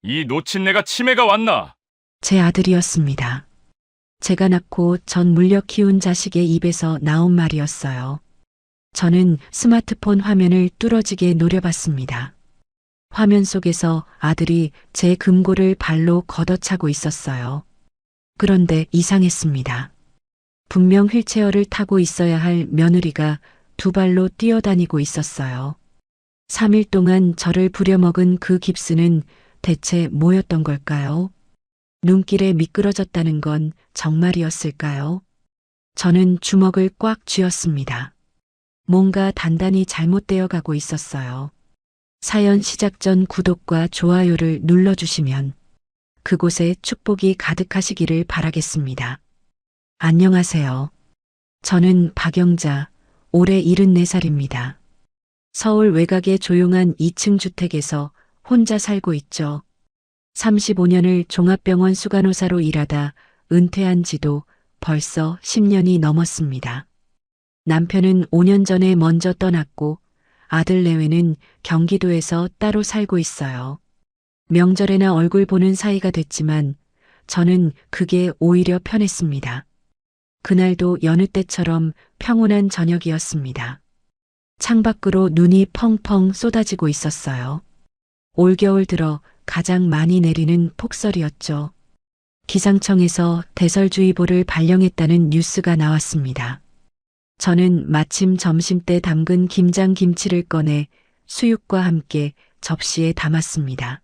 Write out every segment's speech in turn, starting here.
이 노친네가 치매가 왔나? 제 아들이었습니다. 제가 낳고 전 물려 키운 자식의 입에서 나온 말이었어요. 저는 스마트폰 화면을 뚫어지게 노려봤습니다. 화면 속에서 아들이 제 금고를 발로 걷어차고 있었어요. 그런데 이상했습니다. 분명 휠체어를 타고 있어야 할 며느리가 두 발로 뛰어다니고 있었어요. 3일 동안 저를 부려먹은 그 깁스는 대체 뭐였던 걸까요? 눈길에 미끄러졌다는 건 정말이었을까요? 저는 주먹을 꽉 쥐었습니다. 뭔가 단단히 잘못되어 가고 있었어요. 사연 시작 전 구독과 좋아요를 눌러주시면 그곳에 축복이 가득하시기를 바라겠습니다. 안녕하세요. 저는 박영자, 올해 74살입니다. 서울 외곽의 조용한 2층 주택에서 혼자 살고 있죠. 35년을 종합병원 수간호사로 일하다 은퇴한 지도 벌써 10년이 넘었습니다. 남편은 5년 전에 먼저 떠났고 아들 내외는 경기도에서 따로 살고 있어요. 명절에나 얼굴 보는 사이가 됐지만 저는 그게 오히려 편했습니다. 그날도 여느 때처럼 평온한 저녁이었습니다. 창밖으로 눈이 펑펑 쏟아지고 있었어요. 올겨울 들어 가장 많이 내리는 폭설이었죠. 기상청에서 대설주의보를 발령했다는 뉴스가 나왔습니다. 저는 마침 점심때 담근 김장김치를 꺼내 수육과 함께 접시에 담았습니다.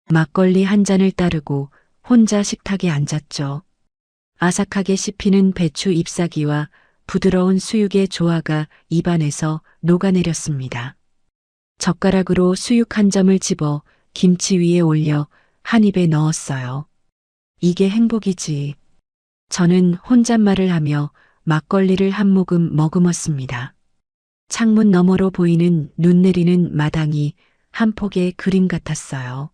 막걸리 한 잔을 따르고 혼자 식탁에 앉았죠. 아삭하게 씹히는 배추 잎사귀와 부드러운 수육의 조화가 입안에서 녹아내렸습니다. 젓가락으로 수육 한 점을 집어 김치 위에 올려 한 입에 넣었어요. 이게 행복이지. 저는 혼잣말을 하며 막걸리를 한 모금 머금었습니다. 창문 너머로 보이는 눈 내리는 마당이 한 폭의 그림 같았어요.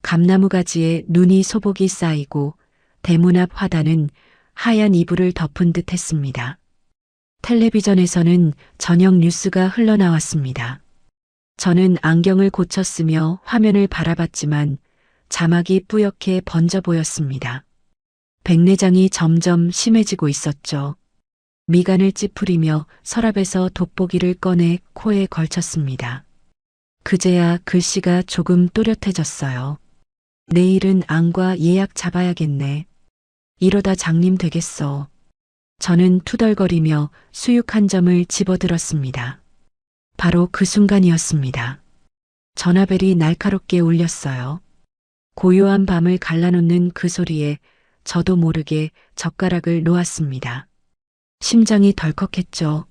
감나무 가지에 눈이 소복이 쌓이고 대문 앞 화단은 하얀 이불을 덮은 듯 했습니다. 텔레비전에서는 저녁 뉴스가 흘러나왔습니다. 저는 안경을 고쳤으며 화면을 바라봤지만 자막이 뿌옇게 번져 보였습니다. 백내장이 점점 심해지고 있었죠. 미간을 찌푸리며 서랍에서 돋보기를 꺼내 코에 걸쳤습니다. 그제야 글씨가 조금 또렷해졌어요. 내일은 안과 예약 잡아야겠네. 이러다 장님 되겠어. 저는 투덜거리며 수육 한 점을 집어들었습니다. 바로 그 순간이었습니다. 전화벨이 날카롭게 울렸어요. 고요한 밤을 갈라놓는 그 소리에 저도 모르게 젓가락을 놓았습니다. 심장이 덜컥했죠.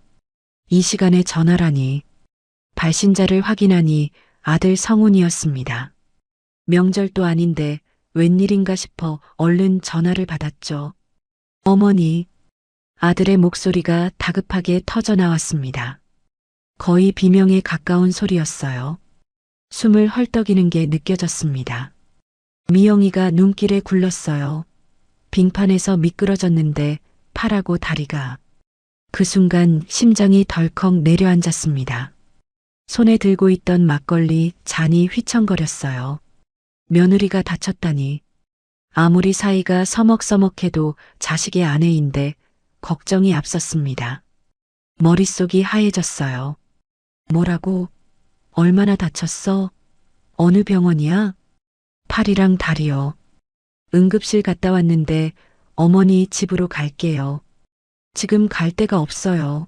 이 시간에 전화라니. 발신자를 확인하니 아들 성훈이었습니다. 명절도 아닌데 웬일인가 싶어 얼른 전화를 받았죠. 어머니. 아들의 목소리가 다급하게 터져 나왔습니다. 거의 비명에 가까운 소리였어요. 숨을 헐떡이는 게 느껴졌습니다. 미영이가 눈길에 굴렀어요. 빙판에서 미끄러졌는데 팔하고 다리가. 그 순간 심장이 덜컥 내려앉았습니다. 손에 들고 있던 막걸리 잔이 휘청거렸어요. 며느리가 다쳤다니. 아무리 사이가 서먹서먹해도 자식의 아내인데 걱정이 앞섰습니다. 머릿속이 하얘졌어요. 뭐라고? 얼마나 다쳤어? 어느 병원이야? 팔이랑 다리요. 응급실 갔다 왔는데 어머니 집으로 갈게요. 지금 갈 데가 없어요.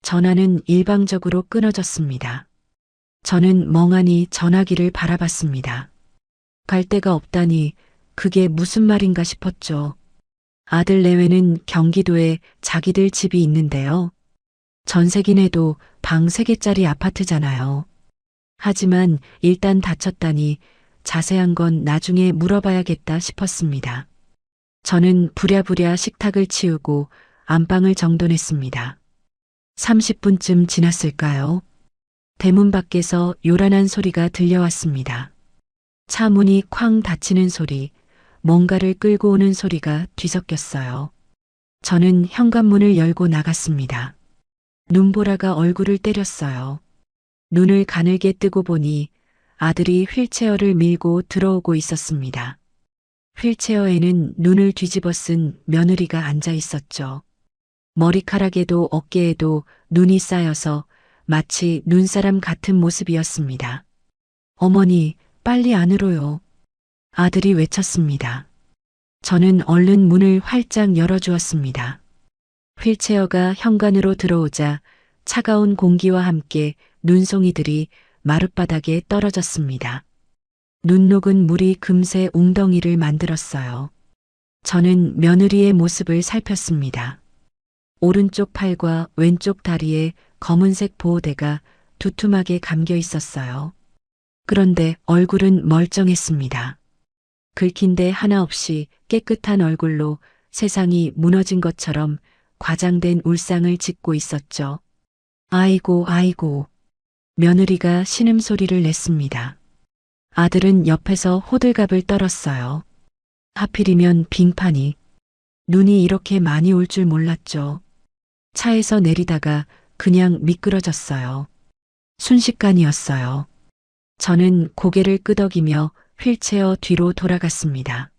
전화는 일방적으로 끊어졌습니다. 저는 멍하니 전화기를 바라봤습니다. 갈 데가 없다니 그게 무슨 말인가 싶었죠. 아들 내외는 경기도에 자기들 집이 있는데요. 전세긴 해도 방 3개짜리 아파트잖아요. 하지만 일단 다쳤다니 자세한 건 나중에 물어봐야겠다 싶었습니다. 저는 부랴부랴 식탁을 치우고 안방을 정돈했습니다. 30분쯤 지났을까요? 대문 밖에서 요란한 소리가 들려왔습니다. 차 문이 쾅 닫히는 소리, 뭔가를 끌고 오는 소리가 뒤섞였어요. 저는 현관문을 열고 나갔습니다. 눈보라가 얼굴을 때렸어요. 눈을 가늘게 뜨고 보니 아들이 휠체어를 밀고 들어오고 있었습니다. 휠체어에는 눈을 뒤집어 쓴 며느리가 앉아 있었죠. 머리카락에도 어깨에도 눈이 쌓여서 마치 눈사람 같은 모습이었습니다. 어머니, 빨리 안으로요. 아들이 외쳤습니다. 저는 얼른 문을 활짝 열어주었습니다. 휠체어가 현관으로 들어오자 차가운 공기와 함께 눈송이들이 마룻바닥에 떨어졌습니다. 눈 녹은 물이 금세 웅덩이를 만들었어요. 저는 며느리의 모습을 살폈습니다. 오른쪽 팔과 왼쪽 다리에 검은색 보호대가 두툼하게 감겨 있었어요. 그런데 얼굴은 멀쩡했습니다. 긁힌 데 하나 없이 깨끗한 얼굴로 세상이 무너진 것처럼 과장된 울상을 짓고 있었죠. 아이고, 아이고. 며느리가 신음소리를 냈습니다. 아들은 옆에서 호들갑을 떨었어요. 하필이면 빙판이. 눈이 이렇게 많이 올 줄 몰랐죠. 차에서 내리다가 그냥 미끄러졌어요. 순식간이었어요. 저는 고개를 끄덕이며 휠체어 뒤로 돌아갔습니다.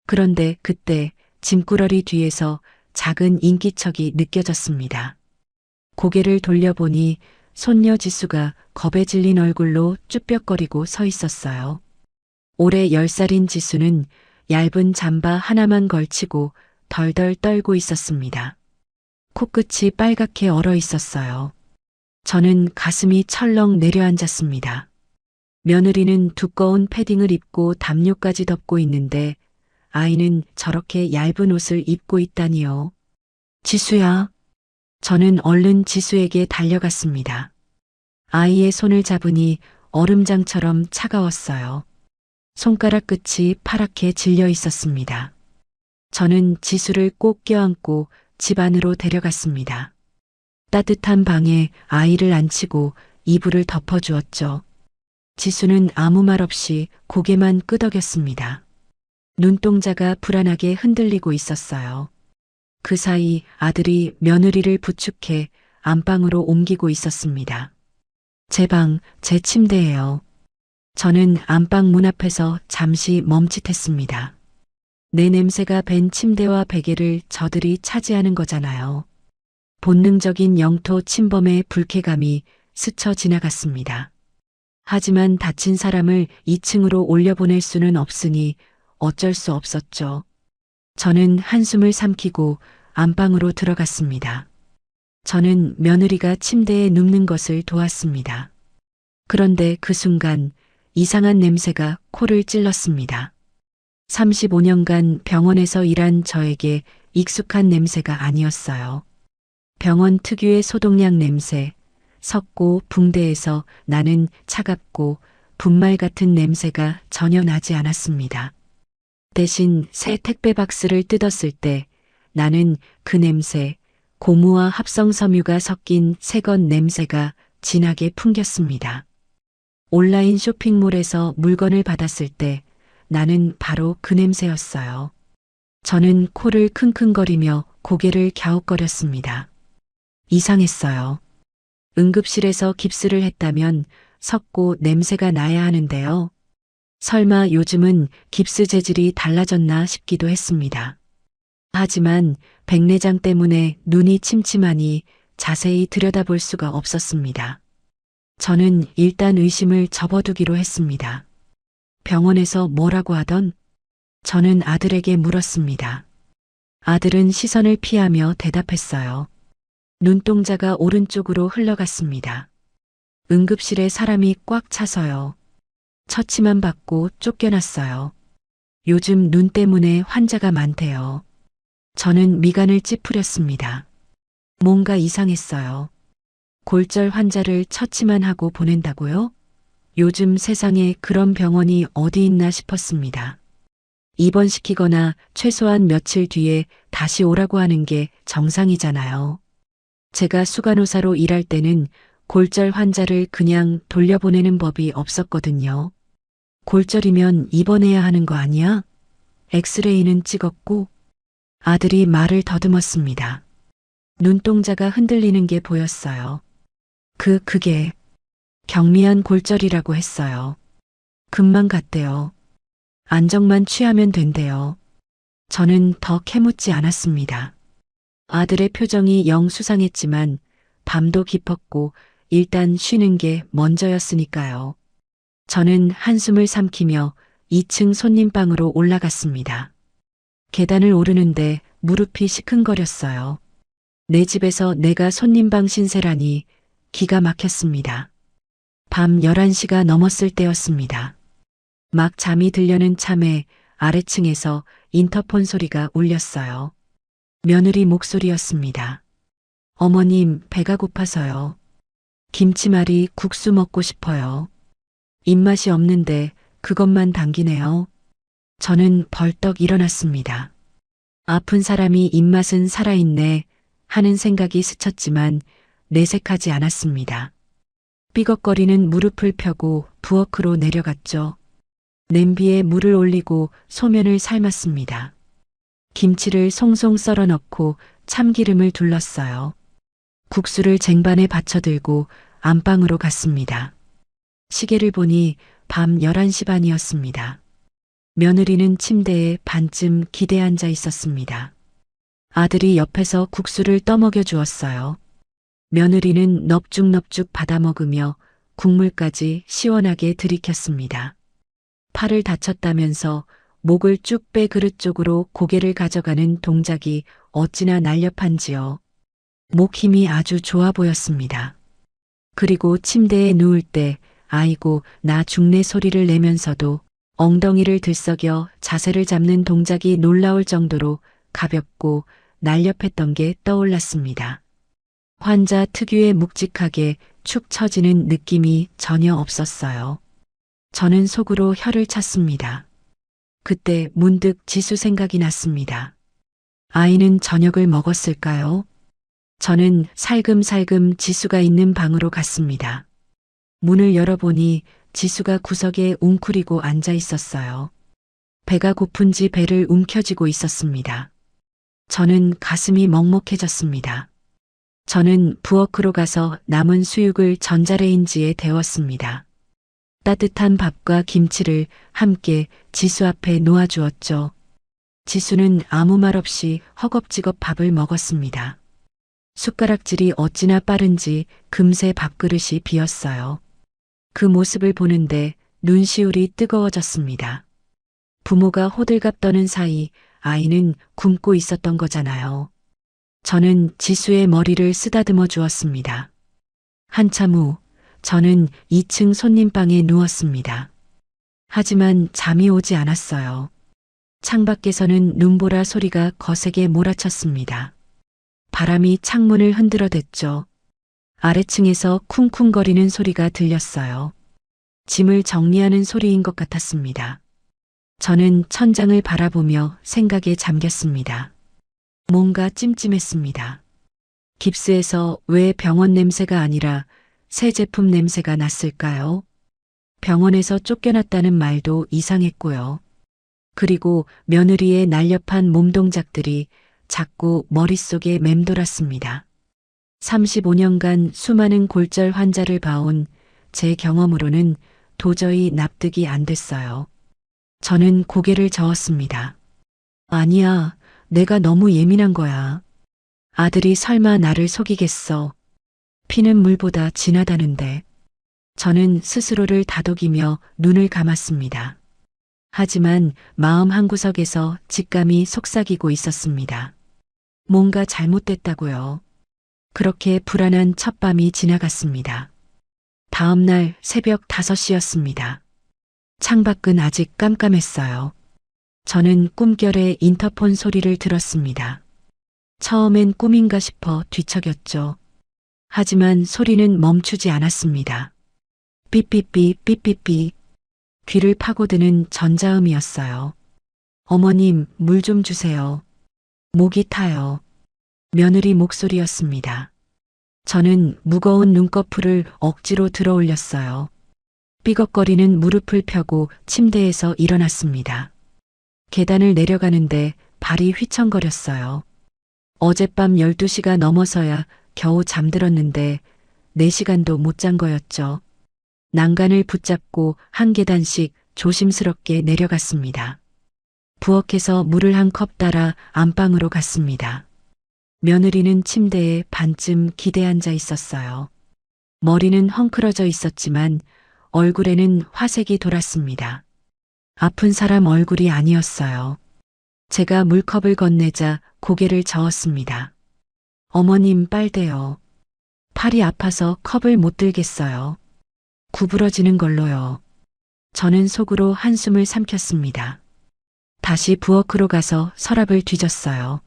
그런데 그때 짐꾸러리 뒤에서 작은 인기척이 느껴졌습니다. 고개를 돌려보니 손녀 지수가 겁에 질린 얼굴로 쭈뼛거리고 서 있었어요. 올해 10살인 지수는 얇은 잠바 하나만 걸치고 덜덜 떨고 있었습니다. 코끝이 빨갛게 얼어 있었어요. 저는 가슴이 철렁 내려앉았습니다. 며느리는 두꺼운 패딩을 입고 담요까지 덮고 있는데 아이는 저렇게 얇은 옷을 입고 있다니요. 지수야. 저는 얼른 지수에게 달려갔습니다. 아이의 손을 잡으니 얼음장처럼 차가웠어요. 손가락 끝이 파랗게 질려 있었습니다. 저는 지수를 꼭 껴안고 집 안으로 데려갔습니다. 따뜻한 방에 아이를 앉히고 이불을 덮어주었죠. 지수는 아무 말 없이 고개만 끄덕였습니다. 눈동자가 불안하게 흔들리고 있었어요. 그 사이 아들이 며느리를 부축해 안방으로 옮기고 있었습니다. 제 방, 제 침대예요. 저는 안방 문 앞에서 잠시 멈칫했습니다. 내 냄새가 밴 침대와 베개를 저들이 차지하는 거잖아요. 본능적인 영토 침범의 불쾌감이 스쳐 지나갔습니다. 하지만 다친 사람을 2층으로 올려보낼 수는 없으니 어쩔 수 없었죠. 저는 한숨을 삼키고 안방으로 들어갔습니다. 저는 며느리가 침대에 눕는 것을 도왔습니다. 그런데 그 순간 이상한 냄새가 코를 찔렀습니다. 35년간 병원에서 일한 저에게 익숙한 냄새가 아니었어요. 병원 특유의 소독약 냄새, 섞고 붕대에서 나는 차갑고 분말 같은 냄새가 전혀 나지 않았습니다. 대신 새 택배 박스를 뜯었을 때 나는 그 냄새, 고무와 합성 섬유가 섞인 새것 냄새가 진하게 풍겼습니다. 온라인 쇼핑몰에서 물건을 받았을 때 나는 바로 그 냄새였어요. 저는 코를 킁킁거리며 고개를 갸웃거렸습니다. 이상했어요. 응급실에서 깁스를 했다면 섞고 냄새가 나야 하는데요. 설마 요즘은 깁스 재질이 달라졌나 싶기도 했습니다. 하지만 백내장 때문에 눈이 침침하니 자세히 들여다볼 수가 없었습니다. 저는 일단 의심을 접어두기로 했습니다. 병원에서 뭐라고 하던? 저는 아들에게 물었습니다. 아들은 시선을 피하며 대답했어요. 눈동자가 오른쪽으로 흘러갔습니다. 응급실에 사람이 꽉 차서요. 처치만 받고 쫓겨났어요. 요즘 눈 때문에 환자가 많대요. 저는 미간을 찌푸렸습니다. 뭔가 이상했어요. 골절 환자를 처치만 하고 보낸다고요? 요즘 세상에 그런 병원이 어디 있나 싶었습니다. 입원시키거나 최소한 며칠 뒤에 다시 오라고 하는 게 정상이잖아요. 제가 수간호사로 일할 때는 골절 환자를 그냥 돌려보내는 법이 없었거든요. 골절이면 입원해야 하는 거 아니야? 엑스레이는 찍었고. 아들이 말을 더듬었습니다. 눈동자가 흔들리는 게 보였어요. 그게 경미한 골절이라고 했어요. 금방 갔대요. 안정만 취하면 된대요. 저는 더 캐묻지 않았습니다. 아들의 표정이 영 수상했지만 밤도 깊었고 일단 쉬는 게 먼저였으니까요. 저는 한숨을 삼키며 2층 손님방으로 올라갔습니다. 계단을 오르는데 무릎이 시큰거렸어요. 내 집에서 내가 손님방 신세라니 기가 막혔습니다. 밤 11시가 넘었을 때였습니다. 막 잠이 들려는 참에 아래층에서 인터폰 소리가 울렸어요. 며느리 목소리였습니다. 어머님, 배가 고파서요. 김치말이 국수 먹고 싶어요. 입맛이 없는데 그것만 당기네요. 저는 벌떡 일어났습니다. 아픈 사람이 입맛은 살아있네 하는 생각이 스쳤지만 내색하지 않았습니다. 삐걱거리는 무릎을 펴고 부엌으로 내려갔죠. 냄비에 물을 올리고 소면을 삶았습니다. 김치를 송송 썰어 넣고 참기름을 둘렀어요. 국수를 쟁반에 받쳐들고 안방으로 갔습니다. 시계를 보니 밤 11시 반이었습니다. 며느리는 침대에 반쯤 기대 앉아 있었습니다. 아들이 옆에서 국수를 떠먹여 주었어요. 며느리는 넙죽넙죽 받아먹으며 국물까지 시원하게 들이켰습니다. 팔을 다쳤다면서 목을 쭉 빼 그릇 쪽으로 고개를 가져가는 동작이 어찌나 날렵한지요. 목 힘이 아주 좋아 보였습니다. 그리고 침대에 누울 때 아이고 나 죽네 소리를 내면서도 엉덩이를 들썩여 자세를 잡는 동작이 놀라울 정도로 가볍고 날렵했던 게 떠올랐습니다. 환자 특유의 묵직하게 축 처지는 느낌이 전혀 없었어요. 저는 속으로 혀를 찼습니다. 그때 문득 지수 생각이 났습니다. 아이는 저녁을 먹었을까요? 저는 살금살금 지수가 있는 방으로 갔습니다. 문을 열어보니 지수가 구석에 웅크리고 앉아 있었어요. 배가 고픈지 배를 움켜쥐고 있었습니다. 저는 가슴이 먹먹해졌습니다. 저는 부엌으로 가서 남은 수육을 전자레인지에 데웠습니다. 따뜻한 밥과 김치를 함께 지수 앞에 놓아주었죠. 지수는 아무 말 없이 허겁지겁 밥을 먹었습니다. 숟가락질이 어찌나 빠른지 금세 밥그릇이 비었어요. 그 모습을 보는데 눈시울이 뜨거워졌습니다. 부모가 호들갑 떠는 사이 아이는 굶고 있었던 거잖아요. 저는 지수의 머리를 쓰다듬어 주었습니다. 한참 후 저는 2층 손님방에 누웠습니다. 하지만 잠이 오지 않았어요. 창밖에서는 눈보라 소리가 거세게 몰아쳤습니다. 바람이 창문을 흔들어댔죠. 아래층에서 쿵쿵거리는 소리가 들렸어요. 짐을 정리하는 소리인 것 같았습니다. 저는 천장을 바라보며 생각에 잠겼습니다. 뭔가 찜찜했습니다. 깁스에서 왜 병원 냄새가 아니라 새 제품 냄새가 났을까요? 병원에서 쫓겨났다는 말도 이상했고요. 그리고 며느리의 날렵한 몸동작들이 자꾸 머릿속에 맴돌았습니다. 35년간 수많은 골절 환자를 봐온 제 경험으로는 도저히 납득이 안 됐어요. 저는 고개를 저었습니다. 아니야, 내가 너무 예민한 거야. 아들이 설마 나를 속이겠어. 피는 물보다 진하다는데. 저는 스스로를 다독이며 눈을 감았습니다. 하지만 마음 한구석에서 직감이 속삭이고 있었습니다. 뭔가 잘못됐다고요. 그렇게 불안한 첫밤이 지나갔습니다. 다음 날 새벽 5시였습니다. 창밖은 아직 깜깜했어요. 저는 꿈결에 인터폰 소리를 들었습니다. 처음엔 꿈인가 싶어 뒤척였죠. 하지만 소리는 멈추지 않았습니다. 삐삐삐 삐삐삐. 귀를 파고드는 전자음이었어요. 어머님, 물 좀 주세요. 목이 타요. 며느리 목소리였습니다. 저는 무거운 눈꺼풀을 억지로 들어 올렸어요. 삐걱거리는 무릎을 펴고 침대에서 일어났습니다. 계단을 내려가는데 발이 휘청거렸어요. 어젯밤 12시가 넘어서야 겨우 잠들었는데 4시간도 못 잔 거였죠. 난간을 붙잡고 한 계단씩 조심스럽게 내려갔습니다. 부엌에서 물을 한 컵 따라 안방으로 갔습니다. 며느리는 침대에 반쯤 기대 앉아 있었어요. 머리는 헝클어져 있었지만 얼굴에는 화색이 돌았습니다. 아픈 사람 얼굴이 아니었어요. 제가 물컵을 건네자 고개를 저었습니다. 어머님 빨대요. 팔이 아파서 컵을 못 들겠어요. 구부러지는 걸로요. 저는 속으로 한숨을 삼켰습니다. 다시 부엌으로 가서 서랍을 뒤졌어요.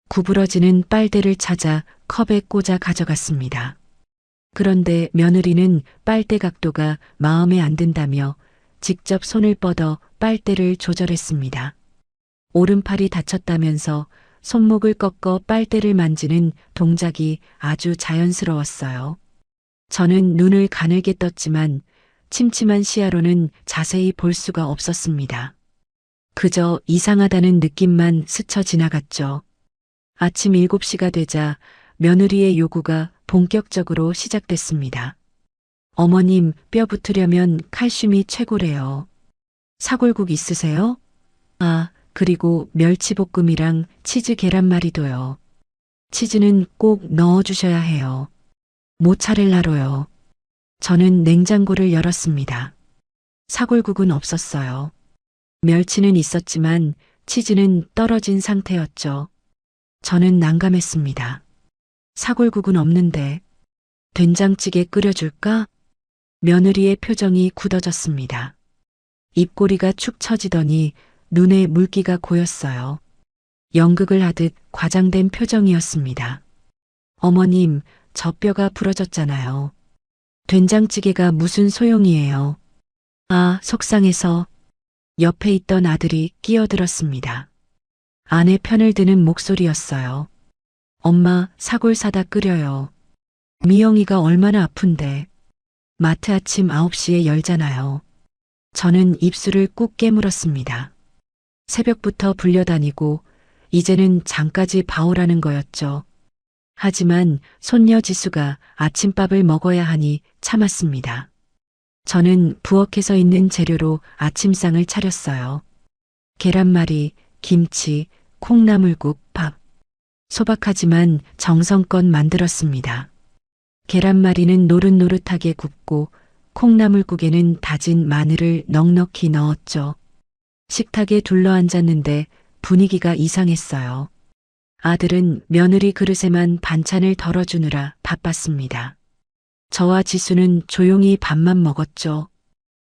구부러지는 빨대를 찾아 컵에 꽂아 가져갔습니다. 그런데 며느리는 빨대 각도가 마음에 안 든다며 직접 손을 뻗어 빨대를 조절했습니다. 오른팔이 다쳤다면서 손목을 꺾어 빨대를 만지는 동작이 아주 자연스러웠어요. 저는 눈을 가늘게 떴지만 침침한 시야로는 자세히 볼 수가 없었습니다. 그저 이상하다는 느낌만 스쳐 지나갔죠. 아침 7시가 되자 며느리의 요구가 본격적으로 시작됐습니다. 어머님, 뼈 붙으려면 칼슘이 최고래요. 사골국 있으세요? 아, 그리고 멸치볶음이랑 치즈 계란말이도요. 치즈는 꼭 넣어주셔야 해요. 모차렐라로요. 저는 냉장고를 열었습니다. 사골국은 없었어요. 멸치는 있었지만 치즈는 떨어진 상태였죠. 저는 난감했습니다. 사골국은 없는데 된장찌개 끓여줄까? 며느리의 표정이 굳어졌습니다. 입꼬리가 축 처지더니 눈에 물기가 고였어요. 연극을 하듯 과장된 표정이었습니다. 어머님, 저 뼈가 부러졌잖아요. 된장찌개가 무슨 소용이에요. 아, 속상해서. 옆에 있던 아들이 끼어들었습니다. 아내 편을 드는 목소리였어요. 엄마, 사골 사다 끓여요. 미영이가 얼마나 아픈데. 마트 아침 9시에 열잖아요. 저는 입술을 꾹 깨물었습니다. 새벽부터 불려다니고 이제는 장까지 봐오라는 거였죠. 하지만 손녀 지수가 아침밥을 먹어야 하니 참았습니다. 저는 부엌에서 있는 재료로 아침상을 차렸어요. 계란말이, 김치, 콩나물국, 밥. 소박하지만 정성껏 만들었습니다. 계란말이는 노릇노릇하게 굽고 콩나물국에는 다진 마늘을 넉넉히 넣었죠. 식탁에 둘러앉았는데 분위기가 이상했어요. 아들은 며느리 그릇에만 반찬을 덜어주느라 바빴습니다. 저와 지수는 조용히 밥만 먹었죠.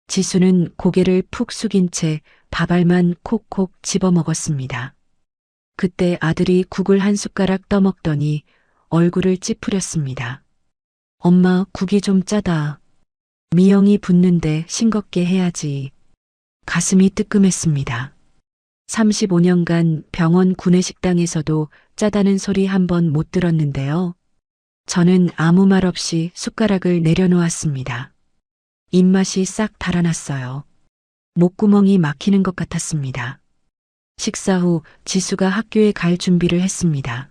지수는 고개를 푹 숙인 채 밥알만 콕콕 집어 먹었습니다. 그때 아들이 국을 한 숟가락 떠먹더니 얼굴을 찌푸렸습니다. 엄마, 국이 좀 짜다. 미영이 붓는데 싱겁게 해야지. 가슴이 뜨끔했습니다. 35년간 병원 구내식당에서도 짜다는 소리 한 번 못 들었는데요. 저는 아무 말 없이 숟가락을 내려놓았습니다. 입맛이 싹 달아났어요. 목구멍이 막히는 것 같았습니다. 식사 후 지수가 학교에 갈 준비를 했습니다.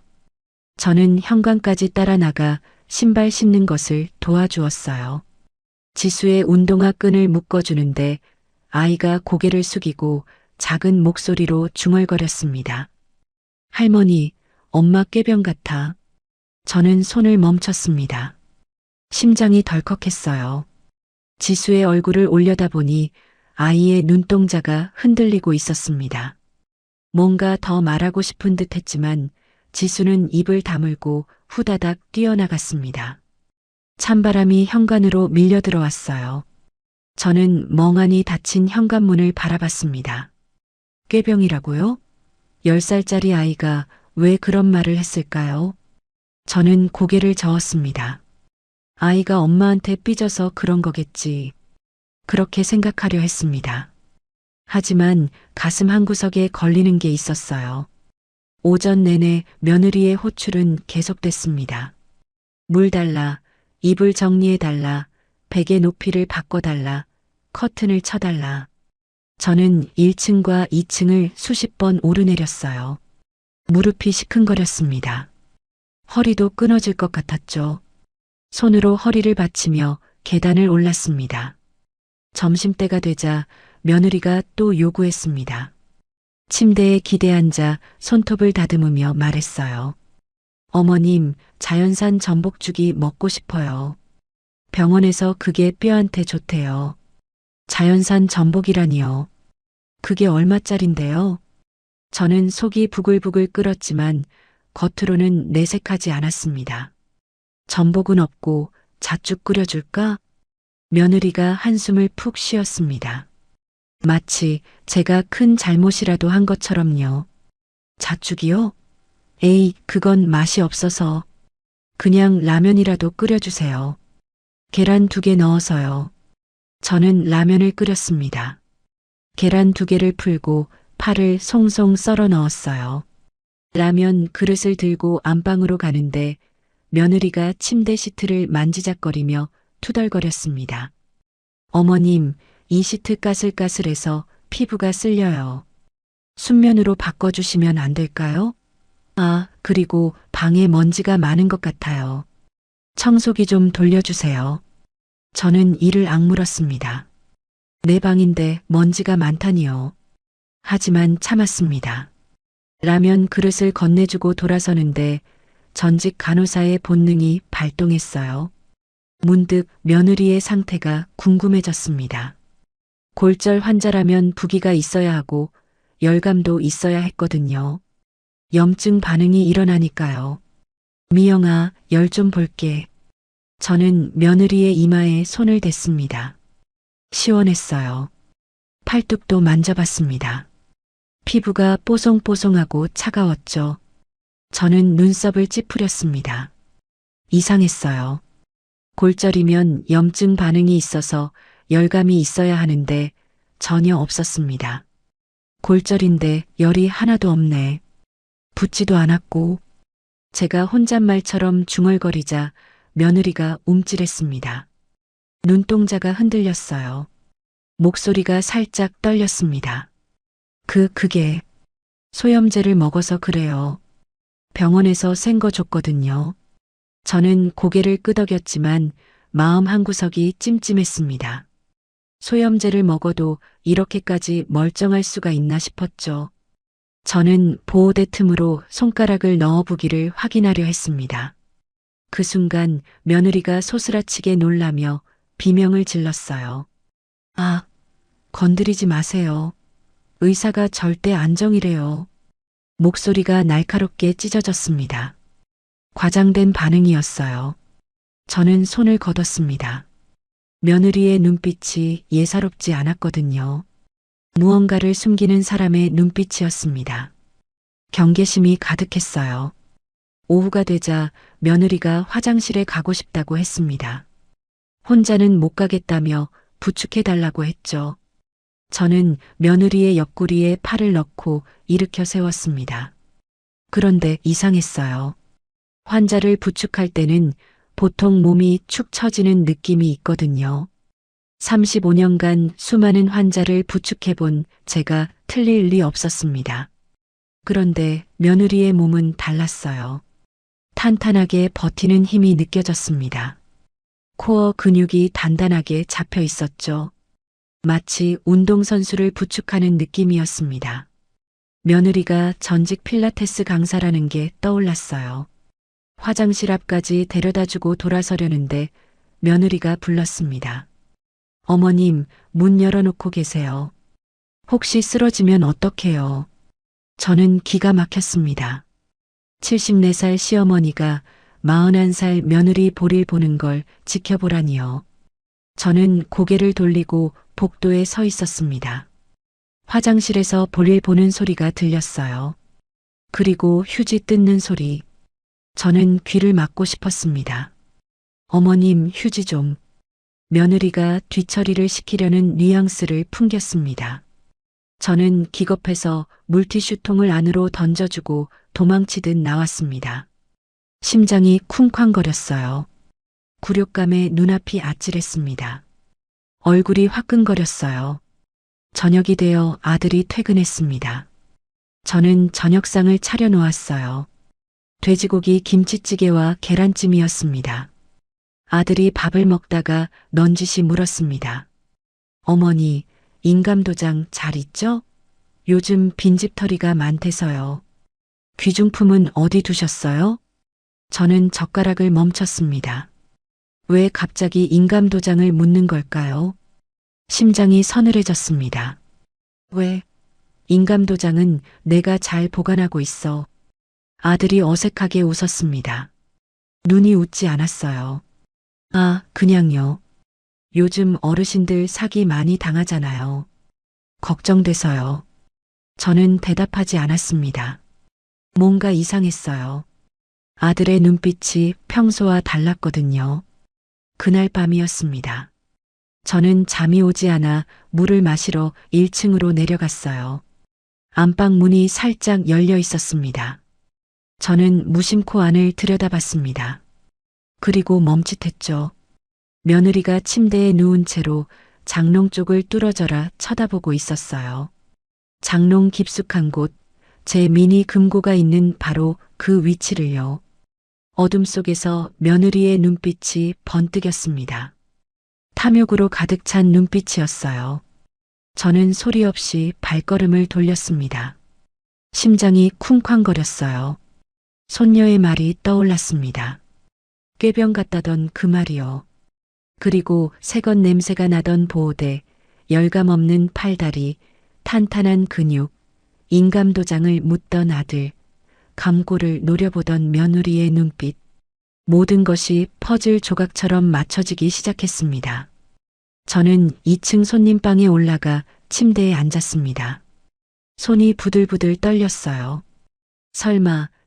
저는 현관까지 따라 나가 신발 신는 것을 도와주었어요. 지수의 운동화 끈을 묶어주는데 아이가 고개를 숙이고 작은 목소리로 중얼거렸습니다. 할머니, 엄마 꾀병 같아. 저는 손을 멈췄습니다. 심장이 덜컥했어요. 지수의 얼굴을 올려다보니 아이의 눈동자가 흔들리고 있었습니다. 뭔가 더 말하고 싶은 듯 했지만 지수는 입을 다물고 후다닥 뛰어나갔습니다. 찬바람이 현관으로 밀려 들어왔어요. 저는 멍하니 닫힌 현관문을 바라봤습니다. 꾀병이라고요? 10살짜리 아이가 왜 그런 말을 했을까요? 저는 고개를 저었습니다. 아이가 엄마한테 삐져서 그런 거겠지. 그렇게 생각하려 했습니다. 하지만 가슴 한구석에 걸리는 게 있었어요. 오전 내내 며느리의 호출은 계속됐습니다. 물 달라, 이불 정리해달라, 베개 높이를 바꿔달라, 커튼을 쳐달라. 저는 1층과 2층을 수십 번 오르내렸어요. 무릎이 시큰거렸습니다. 허리도 끊어질 것 같았죠. 손으로 허리를 받치며 계단을 올랐습니다. 점심때가 되자 며느리가 또 요구했습니다. 침대에 기대앉아 손톱을 다듬으며 말했어요. 어머님, 자연산 전복죽이 먹고 싶어요. 병원에서 그게 뼈한테 좋대요. 자연산 전복이라니요. 그게 얼마짜린데요? 저는 속이 부글부글 끓었지만 겉으로는 내색하지 않았습니다. 전복은 없고 잣죽 끓여줄까? 며느리가 한숨을 푹 쉬었습니다. 마치 제가 큰 잘못이라도 한 것처럼요. 잣죽이요? 에이, 그건 맛이 없어서. 그냥 라면이라도 끓여주세요. 계란 2개 넣어서요. 저는 라면을 끓였습니다. 계란 2개를 풀고 파를 송송 썰어 넣었어요. 라면 그릇을 들고 안방으로 가는데 며느리가 침대 시트를 만지작거리며 투덜거렸습니다. 어머님, 이 시트 까슬까슬해서 피부가 쓸려요. 순면으로 바꿔주시면 안 될까요? 아, 그리고 방에 먼지가 많은 것 같아요. 청소기 좀 돌려주세요. 저는 이를 악물었습니다. 내 방인데 먼지가 많다니요. 하지만 참았습니다. 라면 그릇을 건네주고 돌아서는데 전직 간호사의 본능이 발동했어요. 문득 며느리의 상태가 궁금해졌습니다. 골절 환자라면 부기가 있어야 하고 열감도 있어야 했거든요. 염증 반응이 일어나니까요. 미영아, 열 좀 볼게. 저는 며느리의 이마에 손을 댔습니다. 시원했어요. 팔뚝도 만져봤습니다. 피부가 뽀송뽀송하고 차가웠죠. 저는 눈썹을 찌푸렸습니다. 이상했어요. 골절이면 염증 반응이 있어서 열감이 있어야 하는데 전혀 없었습니다. 골절인데 열이 하나도 없네. 붓지도 않았고. 제가 혼잣말처럼 중얼거리자 며느리가 움찔했습니다. 눈동자가 흔들렸어요. 목소리가 살짝 떨렸습니다. 그게 소염제를 먹어서 그래요. 병원에서 센 거 줬거든요. 저는 고개를 끄덕였지만 마음 한구석이 찜찜했습니다. 소염제를 먹어도 이렇게까지 멀쩡할 수가 있나 싶었죠. 저는 보호대 틈으로 손가락을 넣어보기를 확인하려 했습니다. 그 순간 며느리가 소스라치게 놀라며 비명을 질렀어요. 아, 건드리지 마세요. 의사가 절대 안정이래요. 목소리가 날카롭게 찢어졌습니다. 과장된 반응이었어요. 저는 손을 걷었습니다. 며느리의 눈빛이 예사롭지 않았거든요. 무언가를 숨기는 사람의 눈빛이었습니다. 경계심이 가득했어요. 오후가 되자 며느리가 화장실에 가고 싶다고 했습니다. 혼자는 못 가겠다며 부축해달라고 했죠. 저는 며느리의 옆구리에 팔을 넣고 일으켜 세웠습니다. 그런데 이상했어요. 환자를 부축할 때는 보통 몸이 축 처지는 느낌이 있거든요. 35년간 수많은 환자를 부축해본 제가 틀릴 리 없었습니다. 그런데 며느리의 몸은 달랐어요. 탄탄하게 버티는 힘이 느껴졌습니다. 코어 근육이 단단하게 잡혀 있었죠. 마치 운동선수를 부축하는 느낌이었습니다. 며느리가 전직 필라테스 강사라는 게 떠올랐어요. 화장실 앞까지 데려다주고 돌아서려는데 며느리가 불렀습니다. 어머님, 문 열어놓고 계세요. 혹시 쓰러지면 어떡해요? 저는 기가 막혔습니다. 74살 시어머니가 41살 며느리 볼일 보는 걸 지켜보라니요. 저는 고개를 돌리고 복도에 서 있었습니다. 화장실에서 볼일 보는 소리가 들렸어요. 그리고 휴지 뜯는 소리. 저는 귀를 막고 싶었습니다. 어머님, 휴지 좀. 며느리가 뒤처리를 시키려는 뉘앙스를 풍겼습니다. 저는 기겁해서 물티슈통을 안으로 던져주고 도망치듯 나왔습니다. 심장이 쿵쾅거렸어요. 굴욕감에 눈앞이 아찔했습니다. 얼굴이 화끈거렸어요. 저녁이 되어 아들이 퇴근했습니다. 저는 저녁상을 차려놓았어요. 돼지고기 김치찌개와 계란찜이었습니다. 아들이 밥을 먹다가 넌지시 물었습니다. 어머니, 인감도장 잘 있죠? 요즘 빈집털이가 많대서요. 귀중품은 어디 두셨어요? 저는 젓가락을 멈췄습니다. 왜 갑자기 인감도장을 묻는 걸까요? 심장이 서늘해졌습니다. 왜? 인감도장은 내가 잘 보관하고 있어. 아들이 어색하게 웃었습니다. 눈이 웃지 않았어요. 아, 그냥요. 요즘 어르신들 사기 많이 당하잖아요. 걱정돼서요. 저는 대답하지 않았습니다. 뭔가 이상했어요. 아들의 눈빛이 평소와 달랐거든요. 그날 밤이었습니다. 저는 잠이 오지 않아 물을 마시러 1층으로 내려갔어요. 안방 문이 살짝 열려 있었습니다. 저는 무심코 안을 들여다봤습니다. 그리고 멈칫했죠. 며느리가 침대에 누운 채로 장롱 쪽을 뚫어져라 쳐다보고 있었어요. 장롱 깊숙한 곳, 제 미니 금고가 있는 바로 그 위치를요. 어둠 속에서 며느리의 눈빛이 번뜩였습니다. 탐욕으로 가득 찬 눈빛이었어요. 저는 소리 없이 발걸음을 돌렸습니다. 심장이 쿵쾅거렸어요. 손녀의 말이 떠올랐습니다. 꾀병 같다던 그 말이요. 그리고 새것 냄새가 나던 보호대, 열감 없는 팔다리, 탄탄한 근육, 인감도장을 묻던 아들, 감고를 노려보던 며느리의 눈빛. 모든 것이 퍼즐 조각처럼 맞춰지기 시작했습니다. 저는 2층 손님방에 올라가 침대에 앉았습니다. 손이 부들부들 떨렸어요.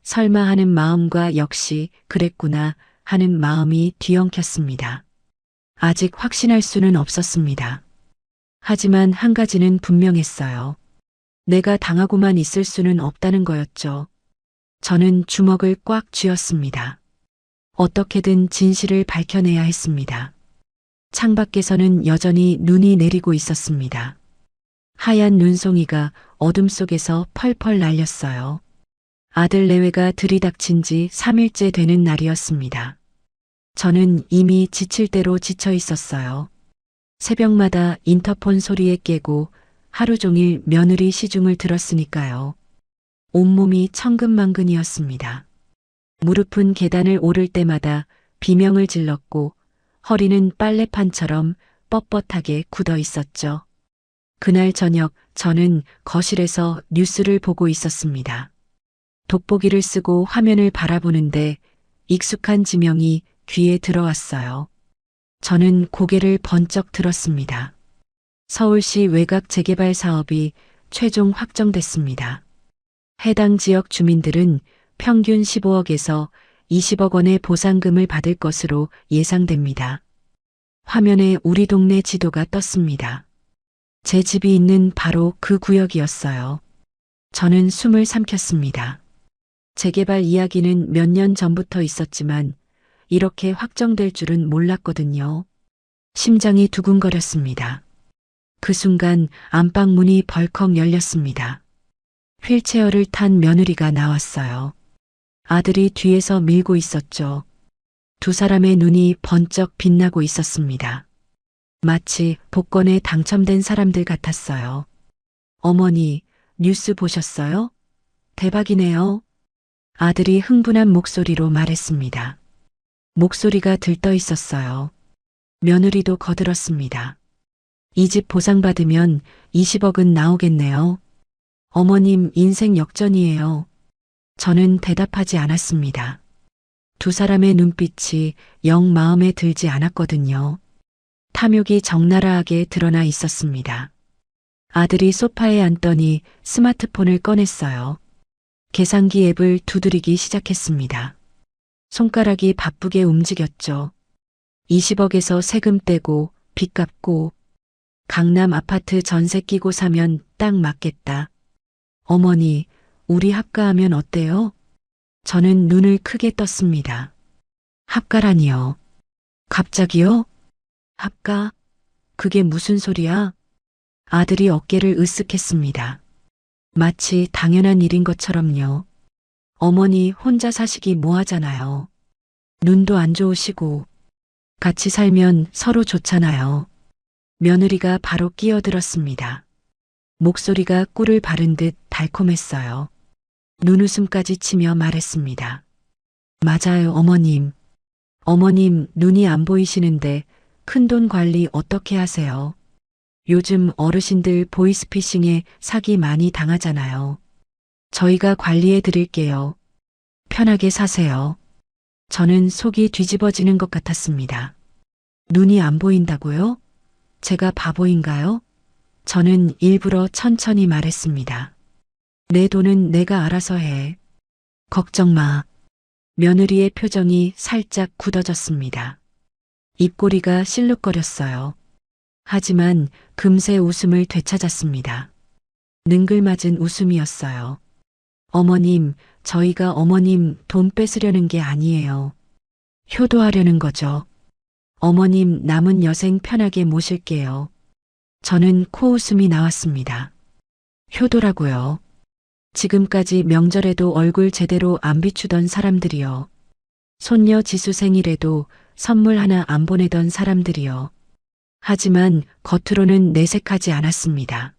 설마 하는 마음과 역시 그랬구나 하는 마음이 뒤엉켰습니다. 아직 확신할 수는 없었습니다. 하지만 한 가지는 분명했어요. 내가 당하고만 있을 수는 없다는 거였죠. 저는 주먹을 꽉 쥐었습니다. 어떻게든 진실을 밝혀내야 했습니다. 창밖에서는 여전히 눈이 내리고 있었습니다. 하얀 눈송이가 어둠 속에서 펄펄 날렸어요. 아들 내외가 들이닥친 지 3일째 되는 날이었습니다. 저는 이미 지칠 대로 지쳐 있었어요. 새벽마다 인터폰 소리에 깨고 하루 종일 며느리 시중을 들었으니까요. 온몸이 천근만근이었습니다. 무릎은 계단을 오를 때마다 비명을 질렀고 허리는 빨래판처럼 뻣뻣하게 굳어 있었죠. 그날 저녁 저는 거실에서 뉴스를 보고 있었습니다. 돋보기를 쓰고 화면을 바라보는데 익숙한 지명이 귀에 들어왔어요. 저는 고개를 번쩍 들었습니다. 서울시 외곽 재개발 사업이 최종 확정됐습니다. 해당 지역 주민들은 평균 15억에서 20억 원의 보상금을 받을 것으로 예상됩니다. 화면에 우리 동네 지도가 떴습니다. 제 집이 있는 바로 그 구역이었어요. 저는 숨을 삼켰습니다. 재개발 이야기는 몇 년 전부터 있었지만 이렇게 확정될 줄은 몰랐거든요. 심장이 두근거렸습니다. 그 순간 안방 문이 벌컥 열렸습니다. 휠체어를 탄 며느리가 나왔어요. 아들이 뒤에서 밀고 있었죠. 두 사람의 눈이 번쩍 빛나고 있었습니다. 마치 복권에 당첨된 사람들 같았어요. 어머니, 뉴스 보셨어요? 대박이네요. 아들이 흥분한 목소리로 말했습니다. 목소리가 들떠 있었어요. 며느리도 거들었습니다. 이 집 보상받으면 20억은 나오겠네요. 어머님 인생 역전이에요. 저는 대답하지 않았습니다. 두 사람의 눈빛이 영 마음에 들지 않았거든요. 탐욕이 적나라하게 드러나 있었습니다. 아들이 소파에 앉더니 스마트폰을 꺼냈어요. 계산기 앱을 두드리기 시작했습니다. 손가락이 바쁘게 움직였죠. 20억에서 세금 떼고 빚 갚고 강남 아파트 전세 끼고 사면 딱 맞겠다. 어머니, 우리 합가하면 어때요? 저는 눈을 크게 떴습니다. 합가라니요. 갑자기요? 합가? 그게 무슨 소리야? 아들이 어깨를 으쓱했습니다. 마치 당연한 일인 것처럼요. 어머니 혼자 사시기 뭐하잖아요. 눈도 안 좋으시고 같이 살면 서로 좋잖아요. 며느리가 바로 끼어들었습니다. 목소리가 꿀을 바른 듯 달콤했어요. 눈웃음까지 치며 말했습니다. 맞아요, 어머님. 어머님, 눈이 안 보이시는데 큰돈 관리 어떻게 하세요? 요즘 어르신들 보이스피싱에 사기 많이 당하잖아요. 저희가 관리해 드릴게요. 편하게 사세요. 저는 속이 뒤집어지는 것 같았습니다. 눈이 안 보인다고요? 제가 바보인가요? 저는 일부러 천천히 말했습니다. 내 돈은 내가 알아서 해. 걱정 마. 며느리의 표정이 살짝 굳어졌습니다. 입꼬리가 실룩거렸어요. 하지만 금세 웃음을 되찾았습니다. 능글맞은 웃음이었어요. 어머님, 저희가 어머님 돈 뺏으려는 게 아니에요. 효도하려는 거죠. 어머님 남은 여생 편하게 모실게요. 저는 코웃음이 나왔습니다. 효도라고요. 지금까지 명절에도 얼굴 제대로 안 비추던 사람들이요. 손녀 지수 생일에도 선물 하나 안 보내던 사람들이요. 하지만 겉으로는 내색하지 않았습니다.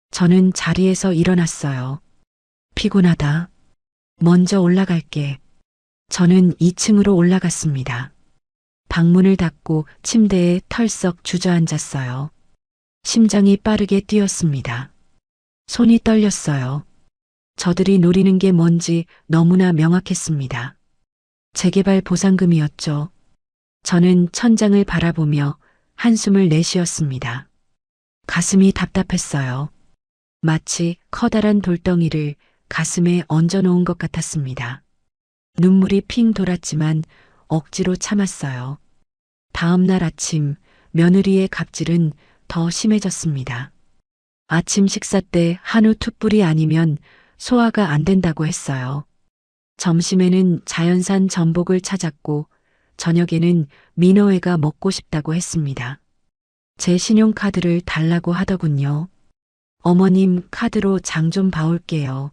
저는 자리에서 일어났어요. 피곤하다. 먼저 올라갈게. 저는 2층으로 올라갔습니다. 방문을 닫고 침대에 털썩 주저앉았어요. 심장이 빠르게 뛰었습니다. 손이 떨렸어요. 저들이 노리는 게 뭔지 너무나 명확했습니다. 재개발 보상금이었죠. 저는 천장을 바라보며 한숨을 내쉬었습니다. 가슴이 답답했어요. 마치 커다란 돌덩이를 가슴에 얹어놓은 것 같았습니다. 눈물이 핑 돌았지만 억지로 참았어요. 다음 날 아침 며느리의 갑질은 더 심해졌습니다. 아침 식사 때 한우 툭불이 아니면 소화가 안 된다고 했어요. 점심에는 자연산 전복을 찾았고 저녁에는 민어회가 먹고 싶다고 했습니다. 제 신용카드를 달라고 하더군요. 어머님 카드로 장 좀 봐올게요.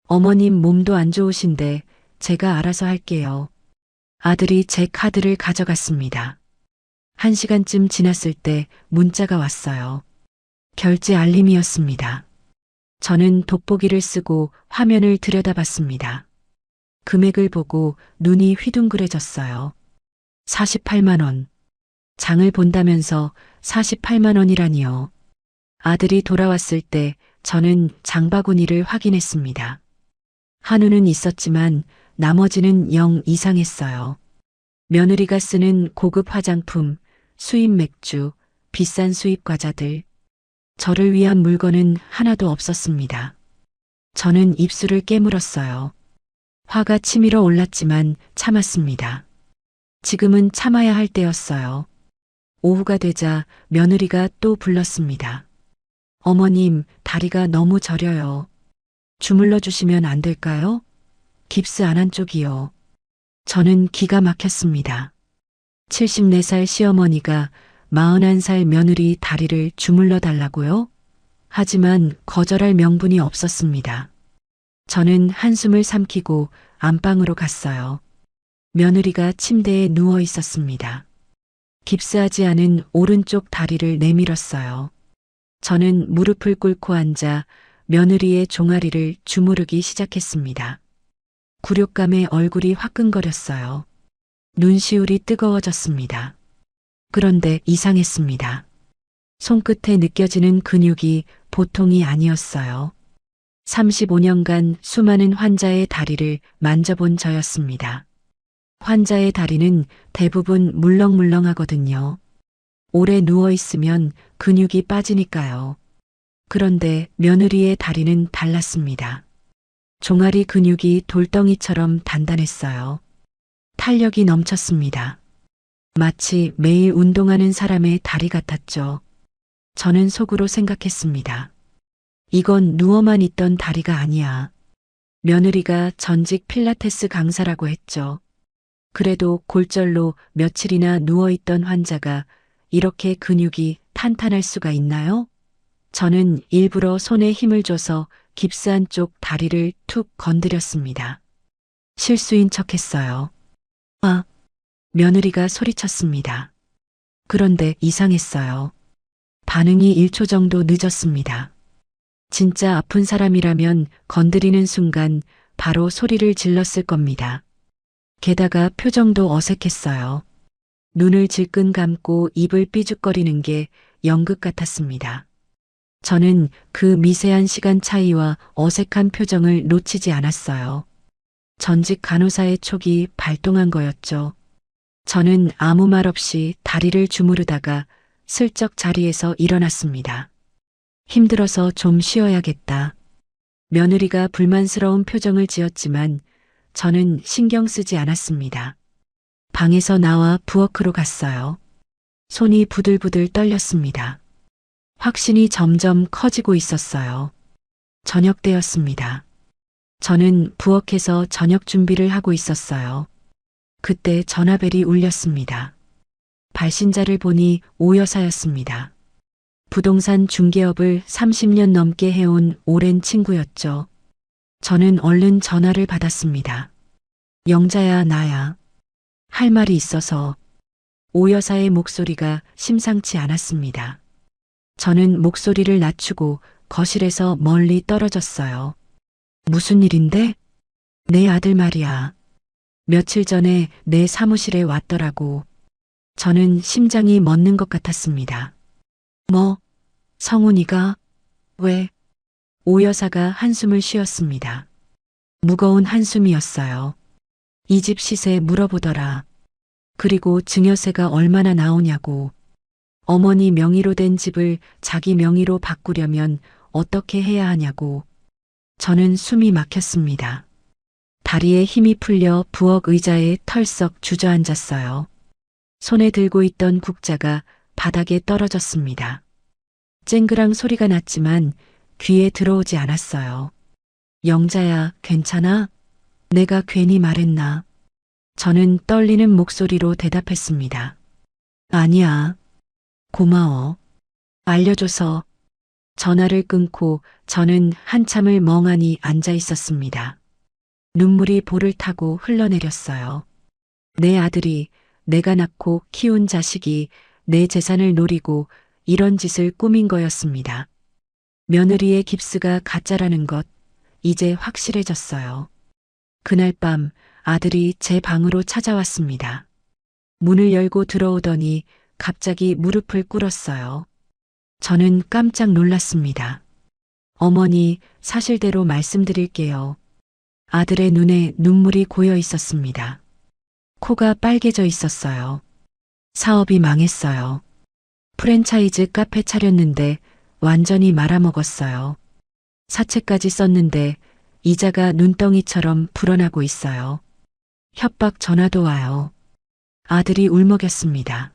어머님 몸도 안 좋으신데 제가 알아서 할게요. 아들이 제 카드를 가져갔습니다. 1시간쯤 지났을 때 문자가 왔어요. 결제 알림이었습니다. 저는 돋보기를 쓰고 화면을 들여다봤습니다. 금액을 보고 눈이 휘둥그레졌어요. 48만 원. 장을 본다면서 48만 원이라니요. 아들이 돌아왔을 때 저는 장바구니를 확인했습니다. 한우는 있었지만 나머지는 영 이상했어요. 며느리가 쓰는 고급 화장품, 수입 맥주, 비싼 수입 과자들. 저를 위한 물건은 하나도 없었습니다. 저는 입술을 깨물었어요. 화가 치밀어 올랐지만 참았습니다. 지금은 참아야 할 때였어요. 오후가 되자 며느리가 또 불렀습니다. 어머님, 다리가 너무 저려요. 주물러 주시면 안 될까요? 깁스 안 한 쪽이요. 저는 기가 막혔습니다. 74살 시어머니가 41살 며느리 다리를 주물러 달라고요? 하지만 거절할 명분이 없었습니다. 저는 한숨을 삼키고 안방으로 갔어요. 며느리가 침대에 누워 있었습니다. 깁스하지 않은 오른쪽 다리를 내밀었어요. 저는 무릎을 꿇고 앉아 며느리의 종아리를 주무르기 시작했습니다. 굴욕감에 얼굴이 화끈거렸어요. 눈시울이 뜨거워졌습니다. 그런데 이상했습니다. 손끝에 느껴지는 근육이 보통이 아니었어요. 35년간 수많은 환자의 다리를 만져본 저였습니다. 환자의 다리는 대부분 물렁물렁하거든요. 오래 누워있으면 근육이 빠지니까요. 그런데 며느리의 다리는 달랐습니다. 종아리 근육이 돌덩이처럼 단단했어요. 탄력이 넘쳤습니다. 마치 매일 운동하는 사람의 다리 같았죠. 저는 속으로 생각했습니다. 이건 누워만 있던 다리가 아니야. 며느리가 전직 필라테스 강사라고 했죠. 그래도 골절로 며칠이나 누워있던 환자가 이렇게 근육이 탄탄할 수가 있나요? 저는 일부러 손에 힘을 줘서 깁스한 쪽 다리를 툭 건드렸습니다. 실수인 척했어요. 아! 며느리가 소리쳤습니다. 그런데 이상했어요. 반응이 1초 정도 늦었습니다. 진짜 아픈 사람이라면 건드리는 순간 바로 소리를 질렀을 겁니다. 게다가 표정도 어색했어요. 눈을 질끈 감고 입을 삐죽거리는 게 연극 같았습니다. 저는 그 미세한 시간 차이와 어색한 표정을 놓치지 않았어요. 전직 간호사의 촉이 발동한 거였죠. 저는 아무 말 없이 다리를 주무르다가 슬쩍 자리에서 일어났습니다. 힘들어서 좀 쉬어야겠다. 며느리가 불만스러운 표정을 지었지만 저는 신경 쓰지 않았습니다. 방에서 나와 부엌으로 갔어요. 손이 부들부들 떨렸습니다. 확신이 점점 커지고 있었어요. 저녁 때였습니다. 저는 부엌에서 저녁 준비를 하고 있었어요. 그때 전화벨이 울렸습니다. 발신자를 보니 오 여사였습니다. 부동산 중개업을 30년 넘게 해온 오랜 친구였죠. 저는 얼른 전화를 받았습니다. 영자야, 나야. 할 말이 있어서. 오 여사의 목소리가 심상치 않았습니다. 저는 목소리를 낮추고 거실에서 멀리 떨어졌어요. 무슨 일인데? 내 아들 말이야. 며칠 전에 내 사무실에 왔더라고. 저는 심장이 멎는 것 같았습니다. 뭐? 성훈이가? 왜? 오 여사가 한숨을 쉬었습니다. 무거운 한숨이었어요. 이 집 시세 물어보더라. 그리고 증여세가 얼마나 나오냐고. 어머니 명의로 된 집을 자기 명의로 바꾸려면 어떻게 해야 하냐고. 저는 숨이 막혔습니다. 다리에 힘이 풀려 부엌 의자에 털썩 주저앉았어요. 손에 들고 있던 국자가 바닥에 떨어졌습니다. 쨍그랑 소리가 났지만 귀에 들어오지 않았어요. 영자야, 괜찮아? 내가 괜히 말했나? 저는 떨리는 목소리로 대답했습니다. 아니야. 고마워. 알려줘서. 전화를 끊고 저는 한참을 멍하니 앉아 있었습니다. 눈물이 볼을 타고 흘러내렸어요. 내 아들이, 내가 낳고 키운 자식이 내 재산을 노리고 이런 짓을 꾸민 거였습니다. 며느리의 깁스가 가짜라는 것, 이제 확실해졌어요. 그날 밤 아들이 제 방으로 찾아왔습니다. 문을 열고 들어오더니 갑자기 무릎을 꿇었어요. 저는 깜짝 놀랐습니다. 어머니, 사실대로 말씀드릴게요. 아들의 눈에 눈물이 고여 있었습니다. 코가 빨개져 있었어요. 사업이 망했어요. 프랜차이즈 카페 차렸는데 완전히 말아먹었어요. 사채까지 썼는데 이자가 눈덩이처럼 불어나고 있어요. 협박 전화도 와요. 아들이 울먹였습니다.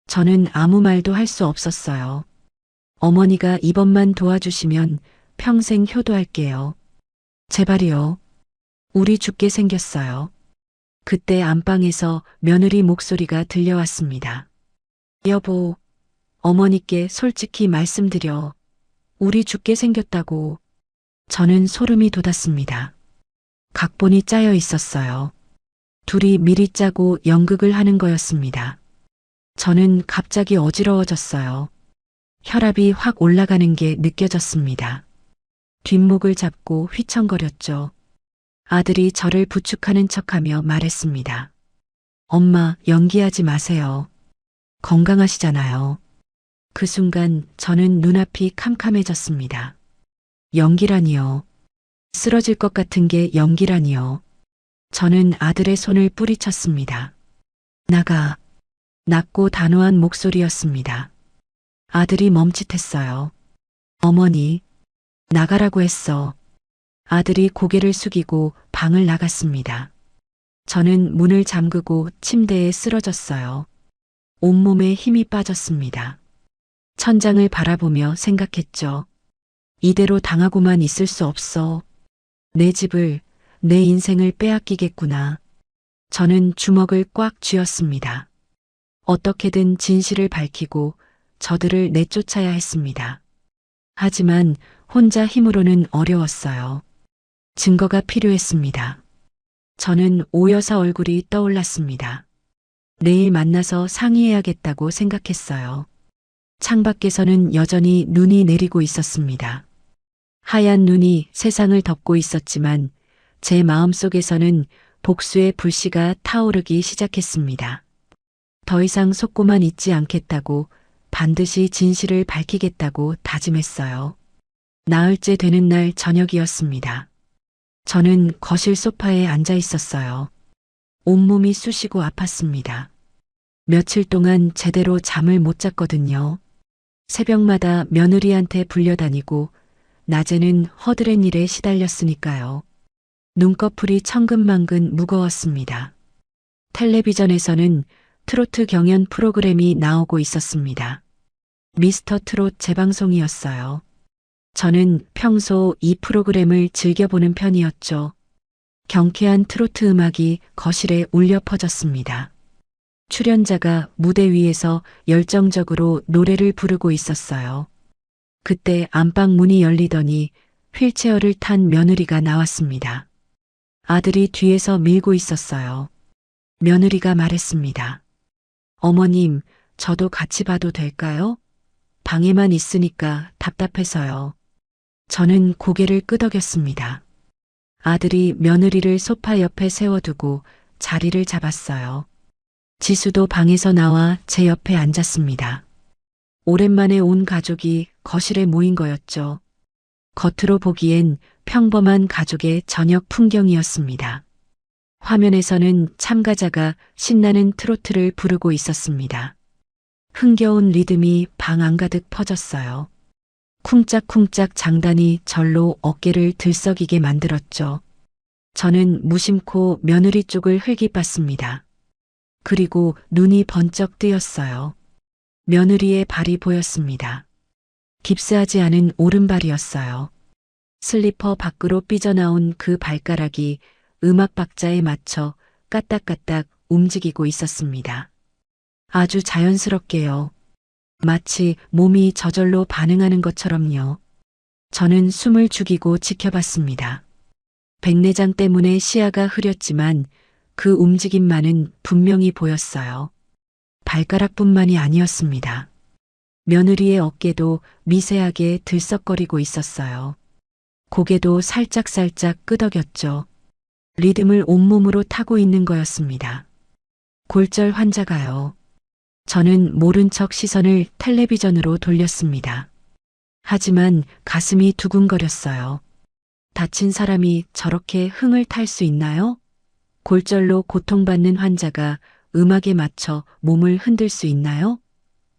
저는 아무 말도 할 수 없었어요. 어머니가 이번만 도와주시면 평생 효도할게요. 제발이요. 우리 죽게 생겼어요. 그때 안방에서 며느리 목소리가 들려왔습니다. 여보, 어머니께 솔직히 말씀드려. 우리 죽게 생겼다고. 저는 소름이 돋았습니다. 각본이 짜여 있었어요. 둘이 미리 짜고 연극을 하는 거였습니다. 저는 갑자기 어지러워졌어요. 혈압이 확 올라가는 게 느껴졌습니다. 뒷목을 잡고 휘청거렸죠. 아들이 저를 부축하는 척하며 말했습니다. 엄마, 연기하지 마세요. 건강하시잖아요. 그 순간 저는 눈앞이 캄캄해졌습니다. 연기라니요. 쓰러질 것 같은 게 연기라니요. 저는 아들의 손을 뿌리쳤습니다. 나가. 낮고 단호한 목소리였습니다. 아들이 멈칫했어요. 어머니, 나가라고 했어. 아들이 고개를 숙이고 방을 나갔습니다. 저는 문을 잠그고 침대에 쓰러졌어요. 온몸에 힘이 빠졌습니다. 천장을 바라보며 생각했죠. 이대로 당하고만 있을 수 없어. 내 집을, 내 인생을 빼앗기겠구나. 저는 주먹을 꽉 쥐었습니다. 어떻게든 진실을 밝히고 저들을 내쫓아야 했습니다. 하지만 혼자 힘으로는 어려웠어요. 증거가 필요했습니다. 저는 오 여사 얼굴이 떠올랐습니다. 내일 만나서 상의해야겠다고 생각했어요. 창밖에서는 여전히 눈이 내리고 있었습니다. 하얀 눈이 세상을 덮고 있었지만 제 마음속에서는 복수의 불씨가 타오르기 시작했습니다. 더 이상 속고만 있지 않겠다고, 반드시 진실을 밝히겠다고 다짐했어요. 나흘째 되는 날 저녁이었습니다. 저는 거실 소파에 앉아 있었어요. 온몸이 쑤시고 아팠습니다. 며칠 동안 제대로 잠을 못 잤거든요. 새벽마다 며느리한테 불려다니고 낮에는 허드렛 일에 시달렸으니까요. 눈꺼풀이 천근만근 무거웠습니다. 텔레비전에서는 트로트 경연 프로그램이 나오고 있었습니다. 미스터 트롯 재방송이었어요. 저는 평소 이 프로그램을 즐겨보는 편이었죠. 경쾌한 트로트 음악이 거실에 울려 퍼졌습니다. 출연자가 무대 위에서 열정적으로 노래를 부르고 있었어요. 그때 안방 문이 열리더니 휠체어를 탄 며느리가 나왔습니다. 아들이 뒤에서 밀고 있었어요. 며느리가 말했습니다. 어머님, 저도 같이 봐도 될까요? 방에만 있으니까 답답해서요. 저는 고개를 끄덕였습니다. 아들이 며느리를 소파 옆에 세워두고 자리를 잡았어요. 지수도 방에서 나와 제 옆에 앉았습니다. 오랜만에 온 가족이 거실에 모인 거였죠. 겉으로 보기엔 평범한 가족의 저녁 풍경이었습니다. 화면에서는 참가자가 신나는 트로트를 부르고 있었습니다. 흥겨운 리듬이 방 안가득 퍼졌어요. 쿵짝쿵짝 장단이 절로 어깨를 들썩이게 만들었죠. 저는 무심코 며느리 쪽을 흘깃봤습니다. 그리고 눈이 번쩍 뜨였어요. 며느리의 발이 보였습니다. 깁스하지 않은 오른발이었어요. 슬리퍼 밖으로 삐져나온 그 발가락이 음악 박자에 맞춰 까딱까딱 움직이고 있었습니다. 아주 자연스럽게요. 마치 몸이 저절로 반응하는 것처럼요. 저는 숨을 죽이고 지켜봤습니다. 백내장 때문에 시야가 흐렸지만 그 움직임만은 분명히 보였어요. 발가락뿐만이 아니었습니다. 며느리의 어깨도 미세하게 들썩거리고 있었어요. 고개도 살짝살짝 끄덕였죠. 리듬을 온몸으로 타고 있는 거였습니다. 골절 환자가요. 저는 모른 척 시선을 텔레비전으로 돌렸습니다. 하지만 가슴이 두근거렸어요. 다친 사람이 저렇게 흥을 탈 수 있나요? 골절로 고통받는 환자가 음악에 맞춰 몸을 흔들 수 있나요?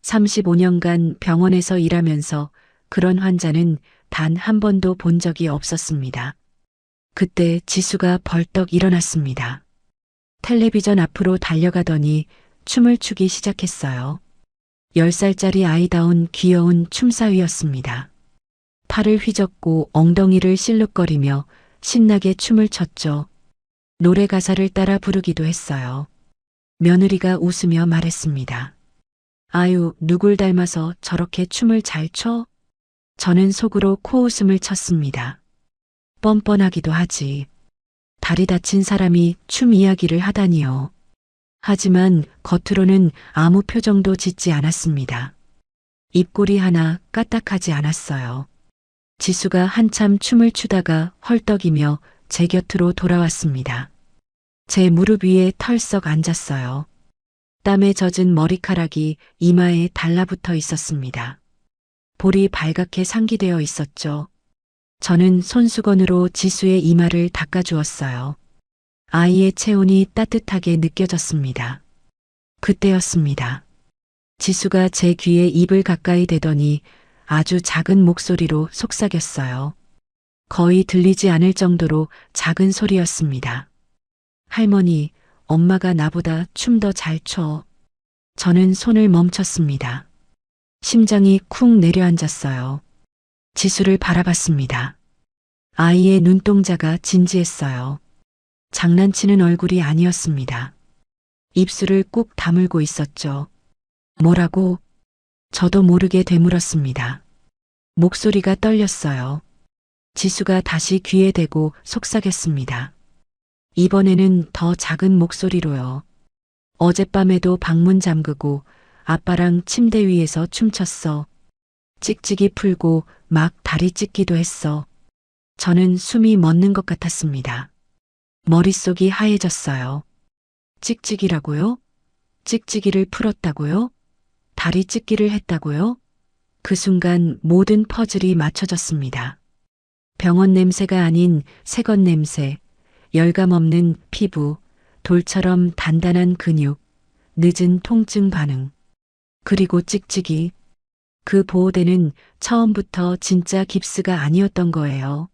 35년간 병원에서 일하면서 그런 환자는 단 한 번도 본 적이 없었습니다. 그때 지수가 벌떡 일어났습니다. 텔레비전 앞으로 달려가더니 춤을 추기 시작했어요. 10살짜리 아이다운 귀여운 춤사위였습니다. 팔을 휘젓고 엉덩이를 실룩거리며 신나게 춤을 췄죠. 노래 가사를 따라 부르기도 했어요. 며느리가 웃으며 말했습니다. 아유, 누굴 닮아서 저렇게 춤을 잘 춰? 저는 속으로 코웃음을 쳤습니다. 뻔뻔하기도 하지. 다리 다친 사람이 춤 이야기를 하다니요. 하지만 겉으로는 아무 표정도 짓지 않았습니다. 입꼬리 하나 까딱하지 않았어요. 지수가 한참 춤을 추다가 헐떡이며 제 곁으로 돌아왔습니다. 제 무릎 위에 털썩 앉았어요. 땀에 젖은 머리카락이 이마에 달라붙어 있었습니다. 볼이 발갛게 상기되어 있었죠. 저는 손수건으로 지수의 이마를 닦아주었어요. 아이의 체온이 따뜻하게 느껴졌습니다. 그때였습니다. 지수가 제 귀에 입을 가까이 대더니 아주 작은 목소리로 속삭였어요. 거의 들리지 않을 정도로 작은 소리였습니다. 할머니, 엄마가 나보다 춤 더 잘 춰. 저는 손을 멈췄습니다. 심장이 쿵 내려앉았어요. 지수를 바라봤습니다. 아이의 눈동자가 진지했어요. 장난치는 얼굴이 아니었습니다. 입술을 꾹 다물고 있었죠. 뭐라고? 저도 모르게 되물었습니다. 목소리가 떨렸어요. 지수가 다시 귀에 대고 속삭였습니다. 이번에는 더 작은 목소리로요. 어젯밤에도 방문 잠그고 아빠랑 침대 위에서 춤췄어. 찍찍이 풀고 막 다리 찢기도 했어. 저는 숨이 멎는 것 같았습니다. 머릿속이 하얘졌어요. 찍찍이라고요? 찍찍이를 풀었다고요? 다리 찢기를 했다고요? 그 순간 모든 퍼즐이 맞춰졌습니다. 병원 냄새가 아닌 새것 냄새, 열감 없는 피부, 돌처럼 단단한 근육, 늦은 통증 반응. 그리고 찍찍이. 그 보호대는 처음부터 진짜 깁스가 아니었던 거예요.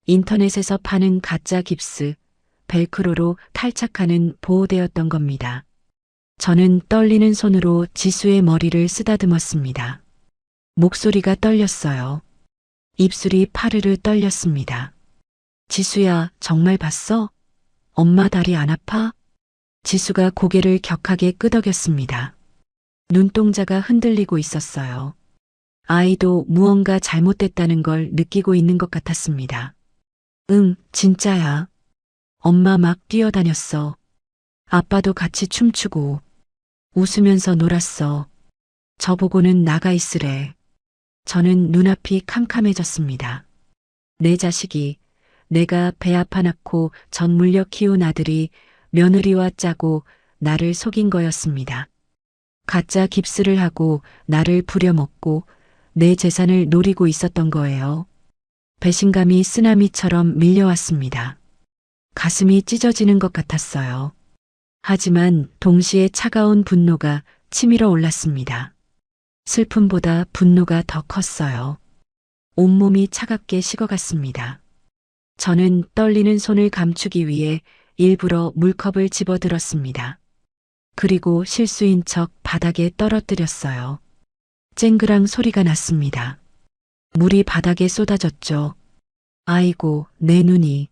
인터넷에서 파는 가짜 깁스, 벨크로로 탈착하는 보호대였던 겁니다. 저는 떨리는 손으로 지수의 머리를 쓰다듬었습니다. 목소리가 떨렸어요. 입술이 파르르 떨렸습니다. 지수야, 정말 봤어? 엄마 다리 안 아파? 지수가 고개를 격하게 끄덕였습니다. 눈동자가 흔들리고 있었어요. 아이도 무언가 잘못됐다는 걸 느끼고 있는 것 같았습니다. 응, 진짜야. 엄마 막 뛰어다녔어. 아빠도 같이 춤추고 웃으면서 놀았어. 저보고는 나가 있으래. 저는 눈앞이 캄캄해졌습니다. 내 자식이, 내가 배 아파 낳고 전 물려 키운 아들이 며느리와 짜고 나를 속인 거였습니다. 가짜 깁스를 하고 나를 부려먹고 내 재산을 노리고 있었던 거예요. 배신감이 쓰나미처럼 밀려왔습니다. 가슴이 찢어지는 것 같았어요. 하지만 동시에 차가운 분노가 치밀어 올랐습니다. 슬픔보다 분노가 더 컸어요. 온몸이 차갑게 식어갔습니다. 저는 떨리는 손을 감추기 위해 일부러 물컵을 집어들었습니다. 그리고 실수인 척 바닥에 떨어뜨렸어요. 쨍그랑 소리가 났습니다. 물이 바닥에 쏟아졌죠. 아이고, 내 눈이.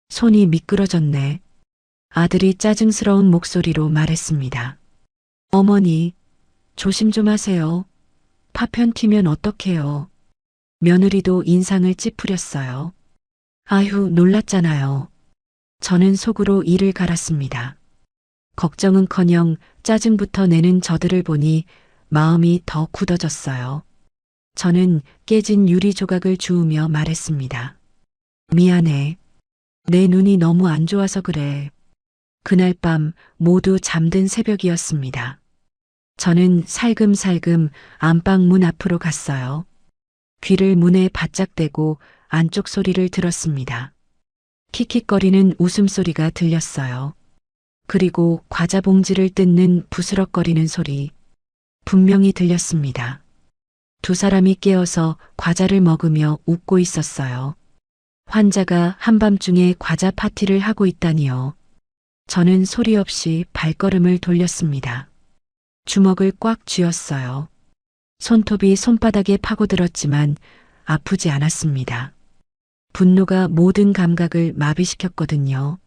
손이 미끄러졌네. 아들이 짜증스러운 목소리로 말했습니다. 어머니, 조심 좀 하세요. 파편 튀면 어떡해요. 며느리도 인상을 찌푸렸어요. 아휴, 놀랐잖아요. 저는 속으로 이를 갈았습니다. 걱정은커녕 짜증부터 내는 저들을 보니 마음이 더 굳어졌어요. 저는 깨진 유리 조각을 주우며 말했습니다. 미안해. 내 눈이 너무 안 좋아서 그래. 그날 밤 모두 잠든 새벽이었습니다. 저는 살금살금 안방 문 앞으로 갔어요. 귀를 문에 바짝 대고 안쪽 소리를 들었습니다. 킥킥거리는 웃음소리가 들렸어요. 그리고 과자 봉지를 뜯는 부스럭거리는 소리. 분명히 들렸습니다. 두 사람이 깨어서 과자를 먹으며 웃고 있었어요. 환자가 한밤중에 과자 파티를 하고 있다니요. 저는 소리 없이 발걸음을 돌렸습니다. 주먹을 꽉 쥐었어요. 손톱이 손바닥에 파고들었지만 아프지 않았습니다. 분노가 모든 감각을 마비시켰거든요.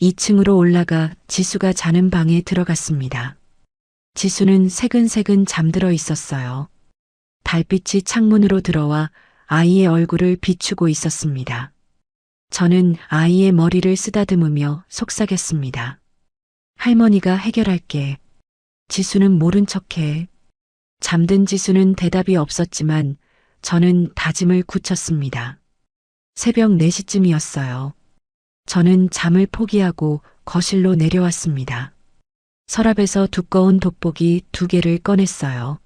2층으로 올라가 지수가 자는 방에 들어갔습니다. 지수는 새근새근 잠들어 있었어요. 달빛이 창문으로 들어와 아이의 얼굴을 비추고 있었습니다. 저는 아이의 머리를 쓰다듬으며 속삭였습니다. 할머니가 해결할게. 지수는 모른 척해. 잠든 지수는 대답이 없었지만 저는 다짐을 굳혔습니다. 새벽 4시쯤이었어요. 저는 잠을 포기하고 거실로 내려왔습니다. 서랍에서 두꺼운 돋보기 2개를 꺼냈어요.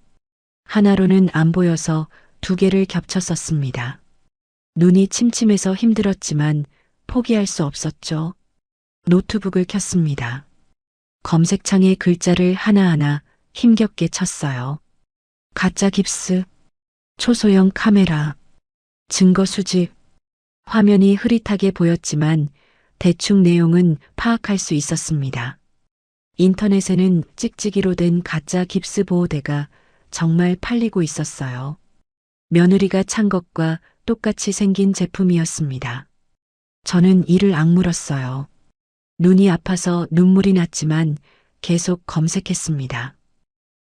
하나로는 안 보여서 2개를 겹쳐 썼습니다. 눈이 침침해서 힘들었지만 포기할 수 없었죠. 노트북을 켰습니다. 검색창에 글자를 하나하나 힘겹게 쳤어요. 가짜 깁스, 초소형 카메라, 증거 수집. 화면이 흐릿하게 보였지만 대충 내용은 파악할 수 있었습니다. 인터넷에는 찍찍이로 된 가짜 깁스 보호대가 정말 팔리고 있었어요. 며느리가 찬 것과 똑같이 생긴 제품이었습니다. 저는 이를 악물었어요. 눈이 아파서 눈물이 났지만 계속 검색했습니다.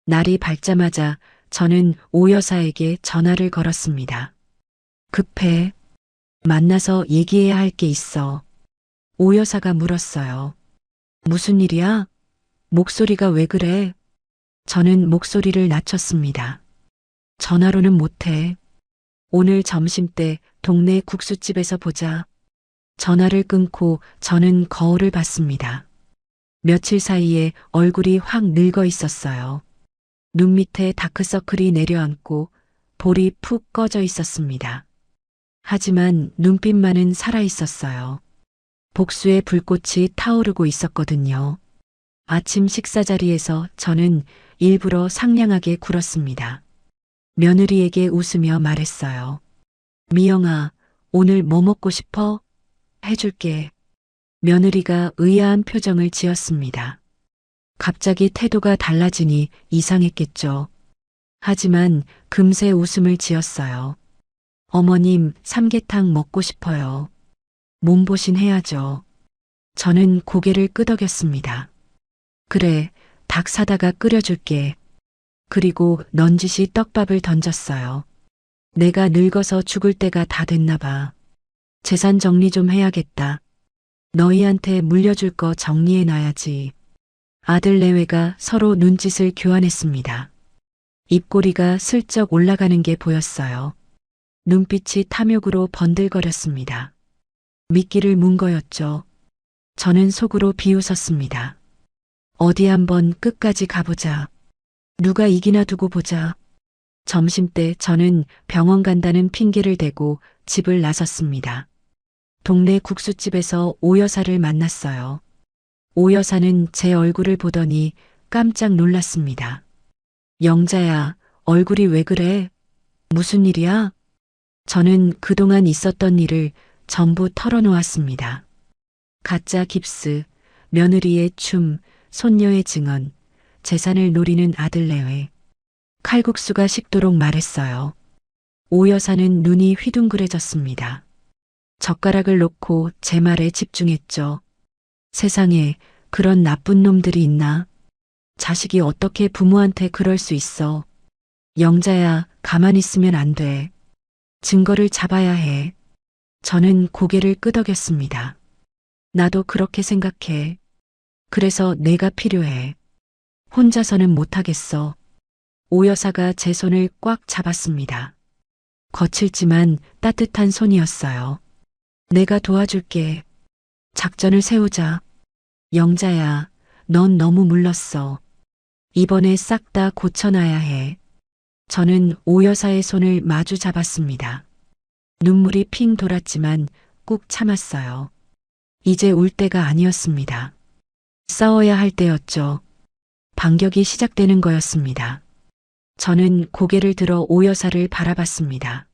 날이 밝자마자 저는 오 여사에게 전화를 걸었습니다. 급해. 만나서 얘기해야 할 게 있어. 오 여사가 물었어요. 무슨 일이야? 목소리가 왜 그래? 저는 목소리를 낮췄습니다. 전화로는 못해. 오늘 점심때 동네 국수집에서 보자. 전화를 끊고 저는 거울을 봤습니다. 며칠 사이에 얼굴이 확 늙어 있었어요. 눈 밑에 다크서클이 내려앉고 볼이 푹 꺼져 있었습니다. 하지만 눈빛만은 살아 있었어요. 복수의 불꽃이 타오르고 있었거든요. 아침 식사 자리에서 저는 일부러 상냥하게 굴었습니다. 며느리에게 웃으며 말했어요. 미영아, 오늘 뭐 먹고 싶어? 해줄게. 며느리가 의아한 표정을 지었습니다. 갑자기 태도가 달라지니 이상했겠죠. 하지만 금세 웃음을 지었어요. 어머님, 삼계탕 먹고 싶어요. 몸보신 해야죠. 저는 고개를 끄덕였습니다. 그래, 닭 사다가 끓여줄게. 그리고 넌지시 떡밥을 던졌어요. 내가 늙어서 죽을 때가 다 됐나 봐. 재산 정리 좀 해야겠다. 너희한테 물려줄 거 정리해놔야지. 아들 내외가 서로 눈짓을 교환했습니다. 입꼬리가 슬쩍 올라가는 게 보였어요. 눈빛이 탐욕으로 번들거렸습니다. 미끼를 문 거였죠. 저는 속으로 비웃었습니다. 어디 한번 끝까지 가보자. 누가 이기나 두고 보자. 점심때 저는 병원 간다는 핑계를 대고 집을 나섰습니다. 동네 국수집에서 오 여사를 만났어요. 오 여사는 제 얼굴을 보더니 깜짝 놀랐습니다. 영자야, 얼굴이 왜 그래? 무슨 일이야? 저는 그동안 있었던 일을 전부 털어놓았습니다. 가짜 깁스, 며느리의 춤, 손녀의 증언, 재산을 노리는 아들 내외. 칼국수가 식도록 말했어요. 오 여사는 눈이 휘둥그레졌습니다. 젓가락을 놓고 제 말에 집중했죠. 세상에 그런 나쁜 놈들이 있나? 자식이 어떻게 부모한테 그럴 수 있어? 영자야, 가만히 있으면 안 돼. 증거를 잡아야 해. 저는 고개를 끄덕였습니다. 나도 그렇게 생각해. 그래서 내가 필요해. 혼자서는 못하겠어. 오 여사가 제 손을 꽉 잡았습니다. 거칠지만 따뜻한 손이었어요. 내가 도와줄게. 작전을 세우자. 영자야, 넌 너무 물렀어. 이번에 싹 다 고쳐놔야 해. 저는 오 여사의 손을 마주 잡았습니다. 눈물이 핑 돌았지만 꾹 참았어요. 이제 울 때가 아니었습니다. 싸워야 할 때였죠. 반격이 시작되는 거였습니다. 저는 고개를 들어 오 여사를 바라봤습니다.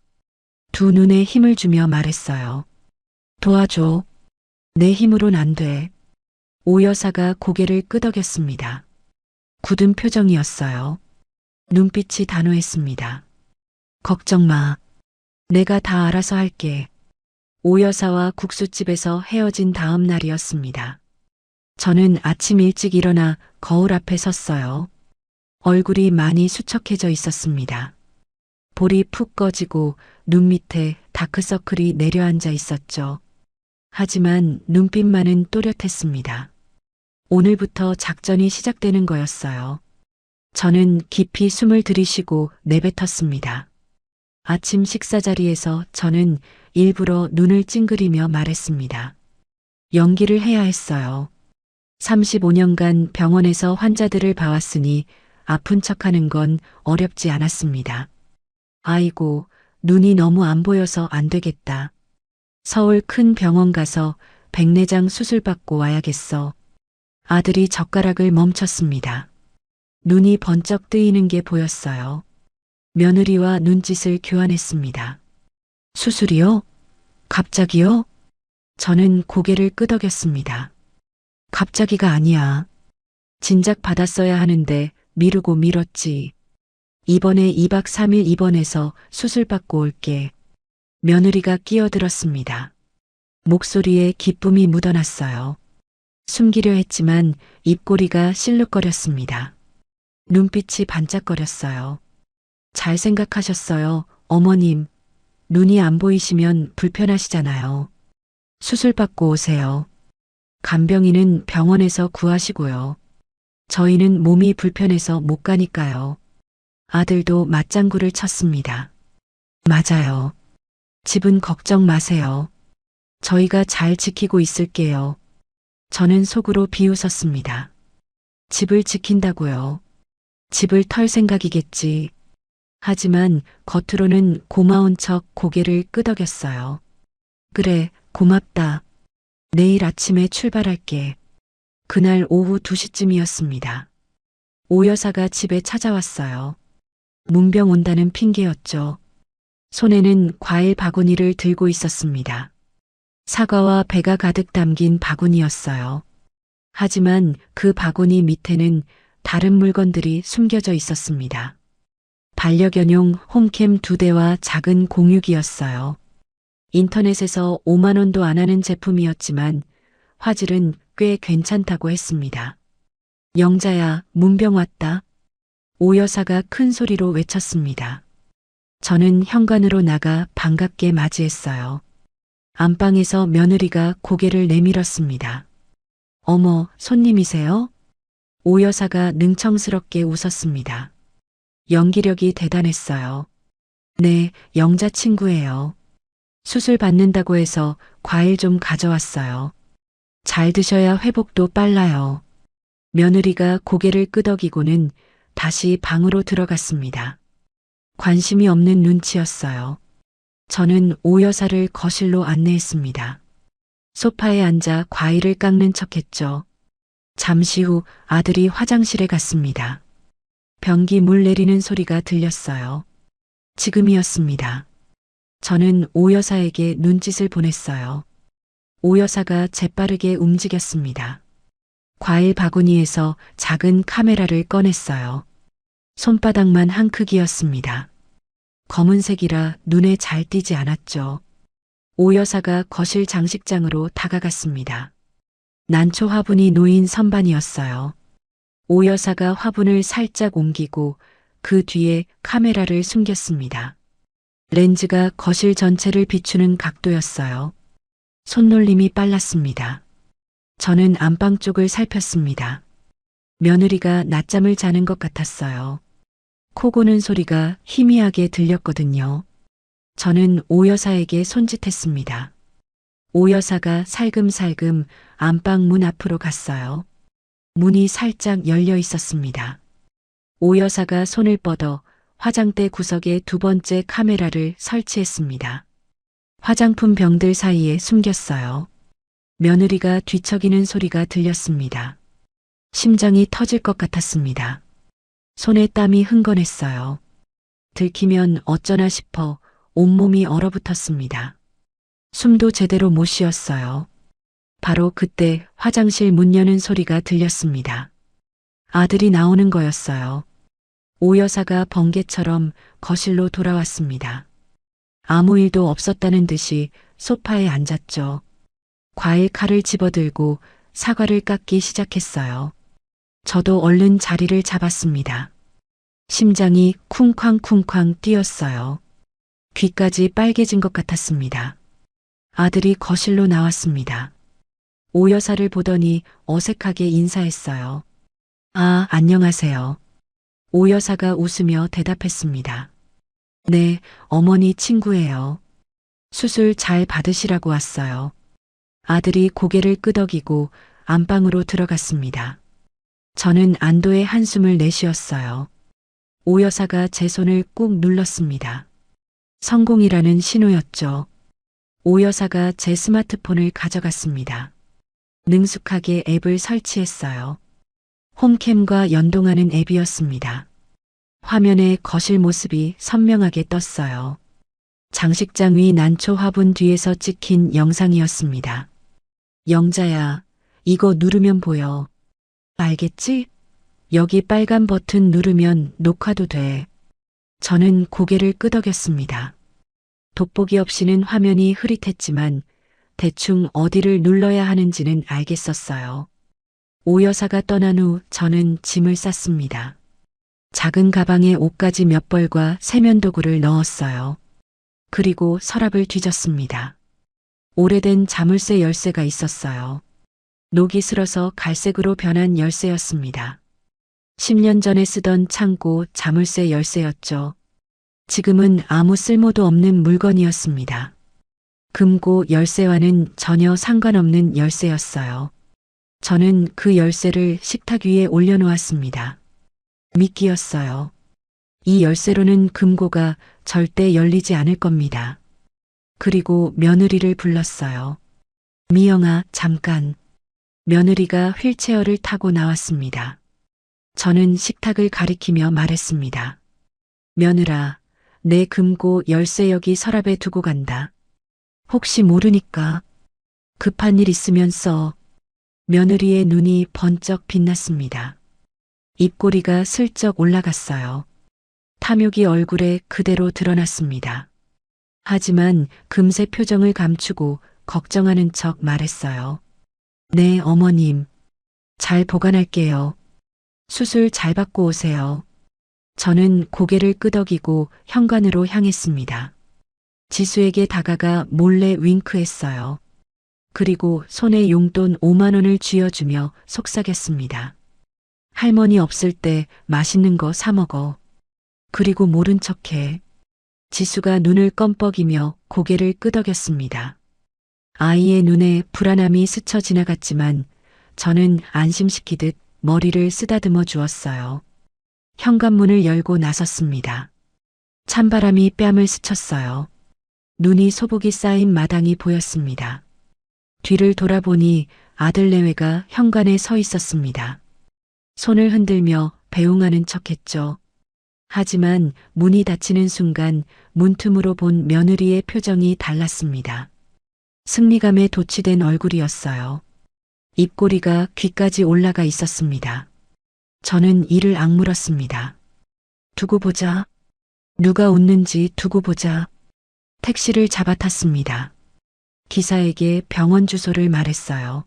두 눈에 힘을 주며 말했어요. 도와줘. 내 힘으론 안 돼. 오 여사가 고개를 끄덕였습니다. 굳은 표정이었어요. 눈빛이 단호했습니다. 걱정 마. 내가 다 알아서 할게. 오 여사와 국수집에서 헤어진 다음 날이었습니다. 저는 아침 일찍 일어나 거울 앞에 섰어요. 얼굴이 많이 수척해져 있었습니다. 볼이 푹 꺼지고 눈 밑에 다크서클이 내려앉아 있었죠. 하지만 눈빛만은 또렷했습니다. 오늘부터 작전이 시작되는 거였어요. 저는 깊이 숨을 들이쉬고 내뱉었습니다. 아침 식사 자리에서 저는 일부러 눈을 찡그리며 말했습니다. 연기를 해야 했어요. 35년간 병원에서 환자들을 봐왔으니 아픈 척하는 건 어렵지 않았습니다. 아이고, 눈이 너무 안 보여서 안 되겠다. 서울 큰 병원 가서 백내장 수술 받고 와야겠어. 아들이 젓가락을 멈췄습니다. 눈이 번쩍 뜨이는 게 보였어요. 며느리와 눈짓을 교환했습니다. 수술이요? 갑자기요? 저는 고개를 끄덕였습니다. 갑자기가 아니야. 진작 받았어야 하는데 미루고 미뤘지. 이번에 2박 3일 입원해서 수술 받고 올게. 며느리가 끼어들었습니다. 목소리에 기쁨이 묻어났어요. 숨기려 했지만 입꼬리가 실룩거렸습니다. 눈빛이 반짝거렸어요. 잘 생각하셨어요, 어머님. 눈이 안 보이시면 불편하시잖아요. 수술 받고 오세요. 간병인은 병원에서 구하시고요. 저희는 몸이 불편해서 못 가니까요. 아들도 맞장구를 쳤습니다. 맞아요. 집은 걱정 마세요. 저희가 잘 지키고 있을게요. 저는 속으로 비웃었습니다. 집을 지킨다고요. 집을 털 생각이겠지. 하지만 겉으로는 고마운 척 고개를 끄덕였어요. 그래, 고맙다. 내일 아침에 출발할게. 그날 오후 2시쯤이었습니다. 오 여사가 집에 찾아왔어요. 문병 온다는 핑계였죠. 손에는 과일 바구니를 들고 있었습니다. 사과와 배가 가득 담긴 바구니였어요. 하지만 그 바구니 밑에는 다른 물건들이 숨겨져 있었습니다. 반려견용 홈캠 2대와 작은 공유기였어요. 인터넷에서 5만 원도 안 하는 제품이었지만 화질은 꽤 괜찮다고 했습니다. 영자야, 문병 왔다. 오 여사가 큰 소리로 외쳤습니다. 저는 현관으로 나가 반갑게 맞이했어요. 안방에서 며느리가 고개를 내밀었습니다. 어머, 손님이세요? 오 여사가 능청스럽게 웃었습니다. 연기력이 대단했어요. 네, 영자 친구예요. 수술 받는다고 해서 과일 좀 가져왔어요. 잘 드셔야 회복도 빨라요. 며느리가 고개를 끄덕이고는 다시 방으로 들어갔습니다. 관심이 없는 눈치였어요. 저는 오 여사를 거실로 안내했습니다. 소파에 앉아 과일을 깎는 척했죠. 잠시 후 아들이 화장실에 갔습니다. 변기 물 내리는 소리가 들렸어요. 지금이었습니다. 저는 오 여사에게 눈짓을 보냈어요. 오 여사가 재빠르게 움직였습니다. 과일 바구니에서 작은 카메라를 꺼냈어요. 손바닥만 한 크기였습니다. 검은색이라 눈에 잘 띄지 않았죠. 오 여사가 거실 장식장으로 다가갔습니다. 난초 화분이 놓인 선반이었어요. 오 여사가 화분을 살짝 옮기고 그 뒤에 카메라를 숨겼습니다. 렌즈가 거실 전체를 비추는 각도였어요. 손놀림이 빨랐습니다. 저는 안방 쪽을 살폈습니다. 며느리가 낮잠을 자는 것 같았어요. 코 고는 소리가 희미하게 들렸거든요. 저는 오 여사에게 손짓했습니다. 오 여사가 살금살금 안방 문 앞으로 갔어요. 문이 살짝 열려 있었습니다. 오 여사가 손을 뻗어 화장대 구석에 2번째 카메라를 설치했습니다. 화장품 병들 사이에 숨겼어요. 며느리가 뒤척이는 소리가 들렸습니다. 심장이 터질 것 같았습니다. 손에 땀이 흥건했어요. 들키면 어쩌나 싶어 온몸이 얼어붙었습니다. 숨도 제대로 못 쉬었어요. 바로 그때 화장실 문 여는 소리가 들렸습니다. 아들이 나오는 거였어요. 오 여사가 번개처럼 거실로 돌아왔습니다. 아무 일도 없었다는 듯이 소파에 앉았죠. 과일 칼을 집어들고 사과를 깎기 시작했어요. 저도 얼른 자리를 잡았습니다. 심장이 쿵쾅쿵쾅 뛰었어요. 귀까지 빨개진 것 같았습니다. 아들이 거실로 나왔습니다. 오 여사를 보더니 어색하게 인사했어요. 아, 안녕하세요. 오 여사가 웃으며 대답했습니다. 네, 어머니 친구예요. 수술 잘 받으시라고 왔어요. 아들이 고개를 끄덕이고 안방으로 들어갔습니다. 저는 안도의 한숨을 내쉬었어요. 오 여사가 제 손을 꾹 눌렀습니다. 성공이라는 신호였죠. 오 여사가 제 스마트폰을 가져갔습니다. 능숙하게 앱을 설치했어요. 홈캠과 연동하는 앱이었습니다. 화면에 거실 모습이 선명하게 떴어요. 장식장 위 난초 화분 뒤에서 찍힌 영상이었습니다. 영자야, 이거 누르면 보여. 알겠지? 여기 빨간 버튼 누르면 녹화도 돼. 저는 고개를 끄덕였습니다. 돋보기 없이는 화면이 흐릿했지만 대충 어디를 눌러야 하는지는 알겠었어요. 오 여사가 떠난 후 저는 짐을 쌌습니다. 작은 가방에 옷가지 몇 벌과 세면도구를 넣었어요. 그리고 서랍을 뒤졌습니다. 오래된 자물쇠 열쇠가 있었어요. 녹이 슬어서 갈색으로 변한 열쇠였습니다. 10년 전에 쓰던 창고 자물쇠 열쇠였죠. 지금은 아무 쓸모도 없는 물건이었습니다. 금고 열쇠와는 전혀 상관없는 열쇠였어요. 저는 그 열쇠를 식탁 위에 올려놓았습니다. 미끼였어요. 이 열쇠로는 금고가 절대 열리지 않을 겁니다. 그리고 며느리를 불렀어요. 미영아, 잠깐. 며느리가 휠체어를 타고 나왔습니다. 저는 식탁을 가리키며 말했습니다. 며느라, 내 금고 열쇠 여기 서랍에 두고 간다. 혹시 모르니까 급한 일 있으면 써. 며느리의 눈이 번쩍 빛났습니다. 입꼬리가 슬쩍 올라갔어요. 탐욕이 얼굴에 그대로 드러났습니다. 하지만 금세 표정을 감추고 걱정하는 척 말했어요. 네, 어머님. 잘 보관할게요. 수술 잘 받고 오세요. 저는 고개를 끄덕이고 현관으로 향했습니다. 지수에게 다가가 몰래 윙크했어요. 그리고 손에 용돈 5만 원을 쥐어주며 속삭였습니다. 할머니 없을 때 맛있는 거 사 먹어. 그리고 모른 척해. 지수가 눈을 껌뻑이며 고개를 끄덕였습니다. 아이의 눈에 불안함이 스쳐 지나갔지만 저는 안심시키듯 머리를 쓰다듬어 주었어요. 현관문을 열고 나섰습니다. 찬바람이 뺨을 스쳤어요. 눈이 소복이 쌓인 마당이 보였습니다. 뒤를 돌아보니 아들 내외가 현관에 서 있었습니다. 손을 흔들며 배웅하는 척했죠. 하지만 문이 닫히는 순간 문틈으로 본 며느리의 표정이 달랐습니다. 승리감에 도취된 얼굴이었어요. 입꼬리가 귀까지 올라가 있었습니다. 저는 이를 악물었습니다. 두고 보자. 누가 웃는지 두고 보자. 택시를 잡아 탔습니다. 기사에게 병원 주소를 말했어요.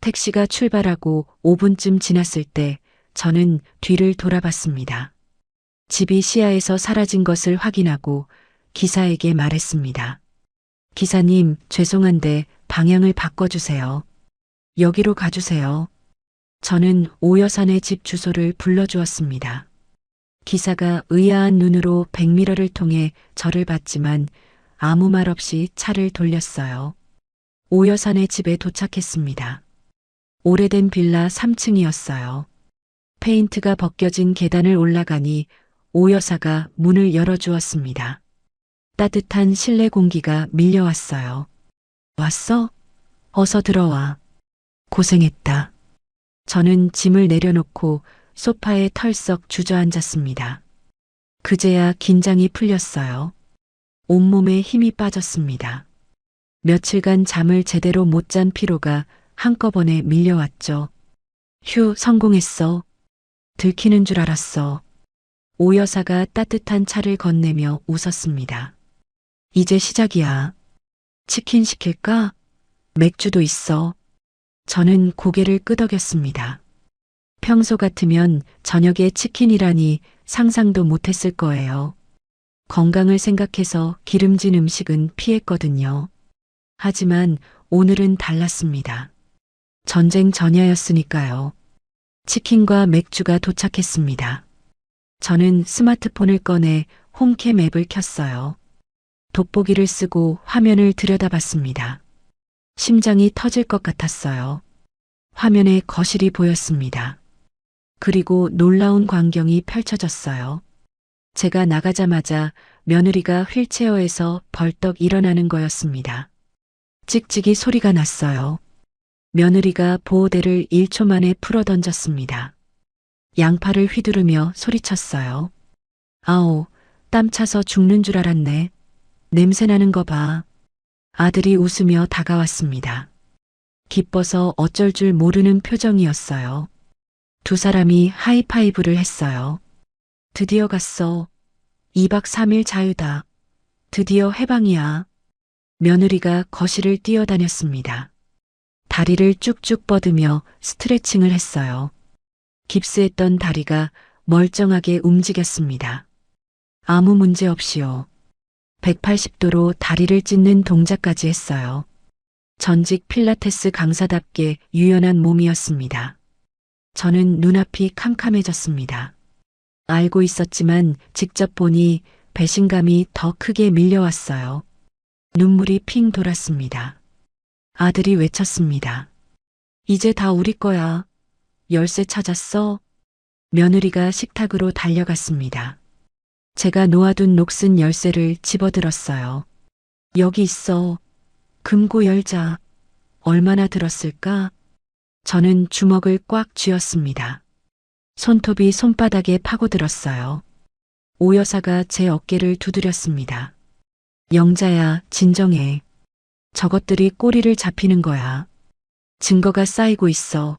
택시가 출발하고 5분쯤 지났을 때 저는 뒤를 돌아봤습니다. 집이 시야에서 사라진 것을 확인하고 기사에게 말했습니다. 기사님, 죄송한데 방향을 바꿔주세요. 여기로 가주세요. 저는 오여산의 집 주소를 불러주었습니다. 기사가 의아한 눈으로 백미러를 통해 저를 봤지만 아무 말 없이 차를 돌렸어요. 오여산의 집에 도착했습니다. 오래된 빌라 3층이었어요. 페인트가 벗겨진 계단을 올라가니 오여사가 문을 열어주었습니다. 따뜻한 실내 공기가 밀려왔어요. 왔어? 어서 들어와. 고생했다. 저는 짐을 내려놓고 소파에 털썩 주저앉았습니다. 그제야 긴장이 풀렸어요. 온몸에 힘이 빠졌습니다. 며칠간 잠을 제대로 못 잔 피로가 한꺼번에 밀려왔죠. 휴, 성공했어. 들키는 줄 알았어. 오 여사가 따뜻한 차를 건네며 웃었습니다. 이제 시작이야. 치킨 시킬까? 맥주도 있어. 저는 고개를 끄덕였습니다. 평소 같으면 저녁에 치킨이라니 상상도 못했을 거예요. 건강을 생각해서 기름진 음식은 피했거든요. 하지만 오늘은 달랐습니다. 전쟁 전야였으니까요. 치킨과 맥주가 도착했습니다. 저는 스마트폰을 꺼내 홈캠 앱을 켰어요. 돋보기를 쓰고 화면을 들여다봤습니다. 심장이 터질 것 같았어요. 화면에 거실이 보였습니다. 그리고 놀라운 광경이 펼쳐졌어요. 제가 나가자마자 며느리가 휠체어에서 벌떡 일어나는 거였습니다. 찍찍이 소리가 났어요. 며느리가 보호대를 1초 만에 풀어 던졌습니다. 양팔을 휘두르며 소리쳤어요. 아오, 땀 차서 죽는 줄 알았네. 냄새 나는 거 봐. 아들이 웃으며 다가왔습니다. 기뻐서 어쩔 줄 모르는 표정이었어요. 두 사람이 하이파이브를 했어요. 드디어 갔어. 2박 3일 자유다. 드디어 해방이야. 며느리가 거실을 뛰어다녔습니다. 다리를 쭉쭉 뻗으며 스트레칭을 했어요. 깁스했던 다리가 멀쩡하게 움직였습니다. 아무 문제 없이요. 180도로 다리를 찢는 동작까지 했어요. 전직 필라테스 강사답게 유연한 몸이었습니다. 저는 눈앞이 캄캄해졌습니다. 알고 있었지만 직접 보니 배신감이 더 크게 밀려왔어요. 눈물이 핑 돌았습니다. 아들이 외쳤습니다. 이제 다 우리 거야. 열쇠 찾았어? 며느리가 식탁으로 달려갔습니다. 제가 놓아둔 녹슨 열쇠를 집어들었어요. 여기 있어. 금고 열자. 얼마나 들었을까? 저는 주먹을 꽉 쥐었습니다. 손톱이 손바닥에 파고들었어요. 오 여사가 제 어깨를 두드렸습니다. 영자야, 진정해. 저것들이 꼬리를 잡히는 거야. 증거가 쌓이고 있어.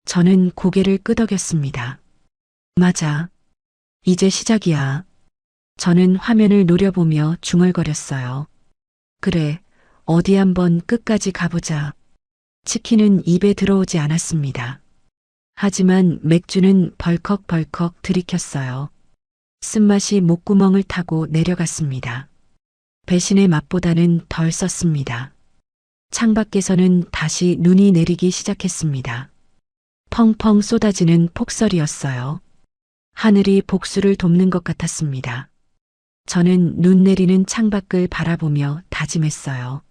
저는 고개를 끄덕였습니다. 맞아. 이제 시작이야. 저는 화면을 노려보며 중얼거렸어요. 그래, 어디 한번 끝까지 가보자. 치킨은 입에 들어오지 않았습니다. 하지만 맥주는 벌컥벌컥 들이켰어요. 쓴맛이 목구멍을 타고 내려갔습니다. 배신의 맛보다는 덜 썼습니다. 창밖에서는 다시 눈이 내리기 시작했습니다. 펑펑 쏟아지는 폭설이었어요. 하늘이 복수를 돕는 것 같았습니다. 저는 눈 내리는 창밖을 바라보며 다짐했어요.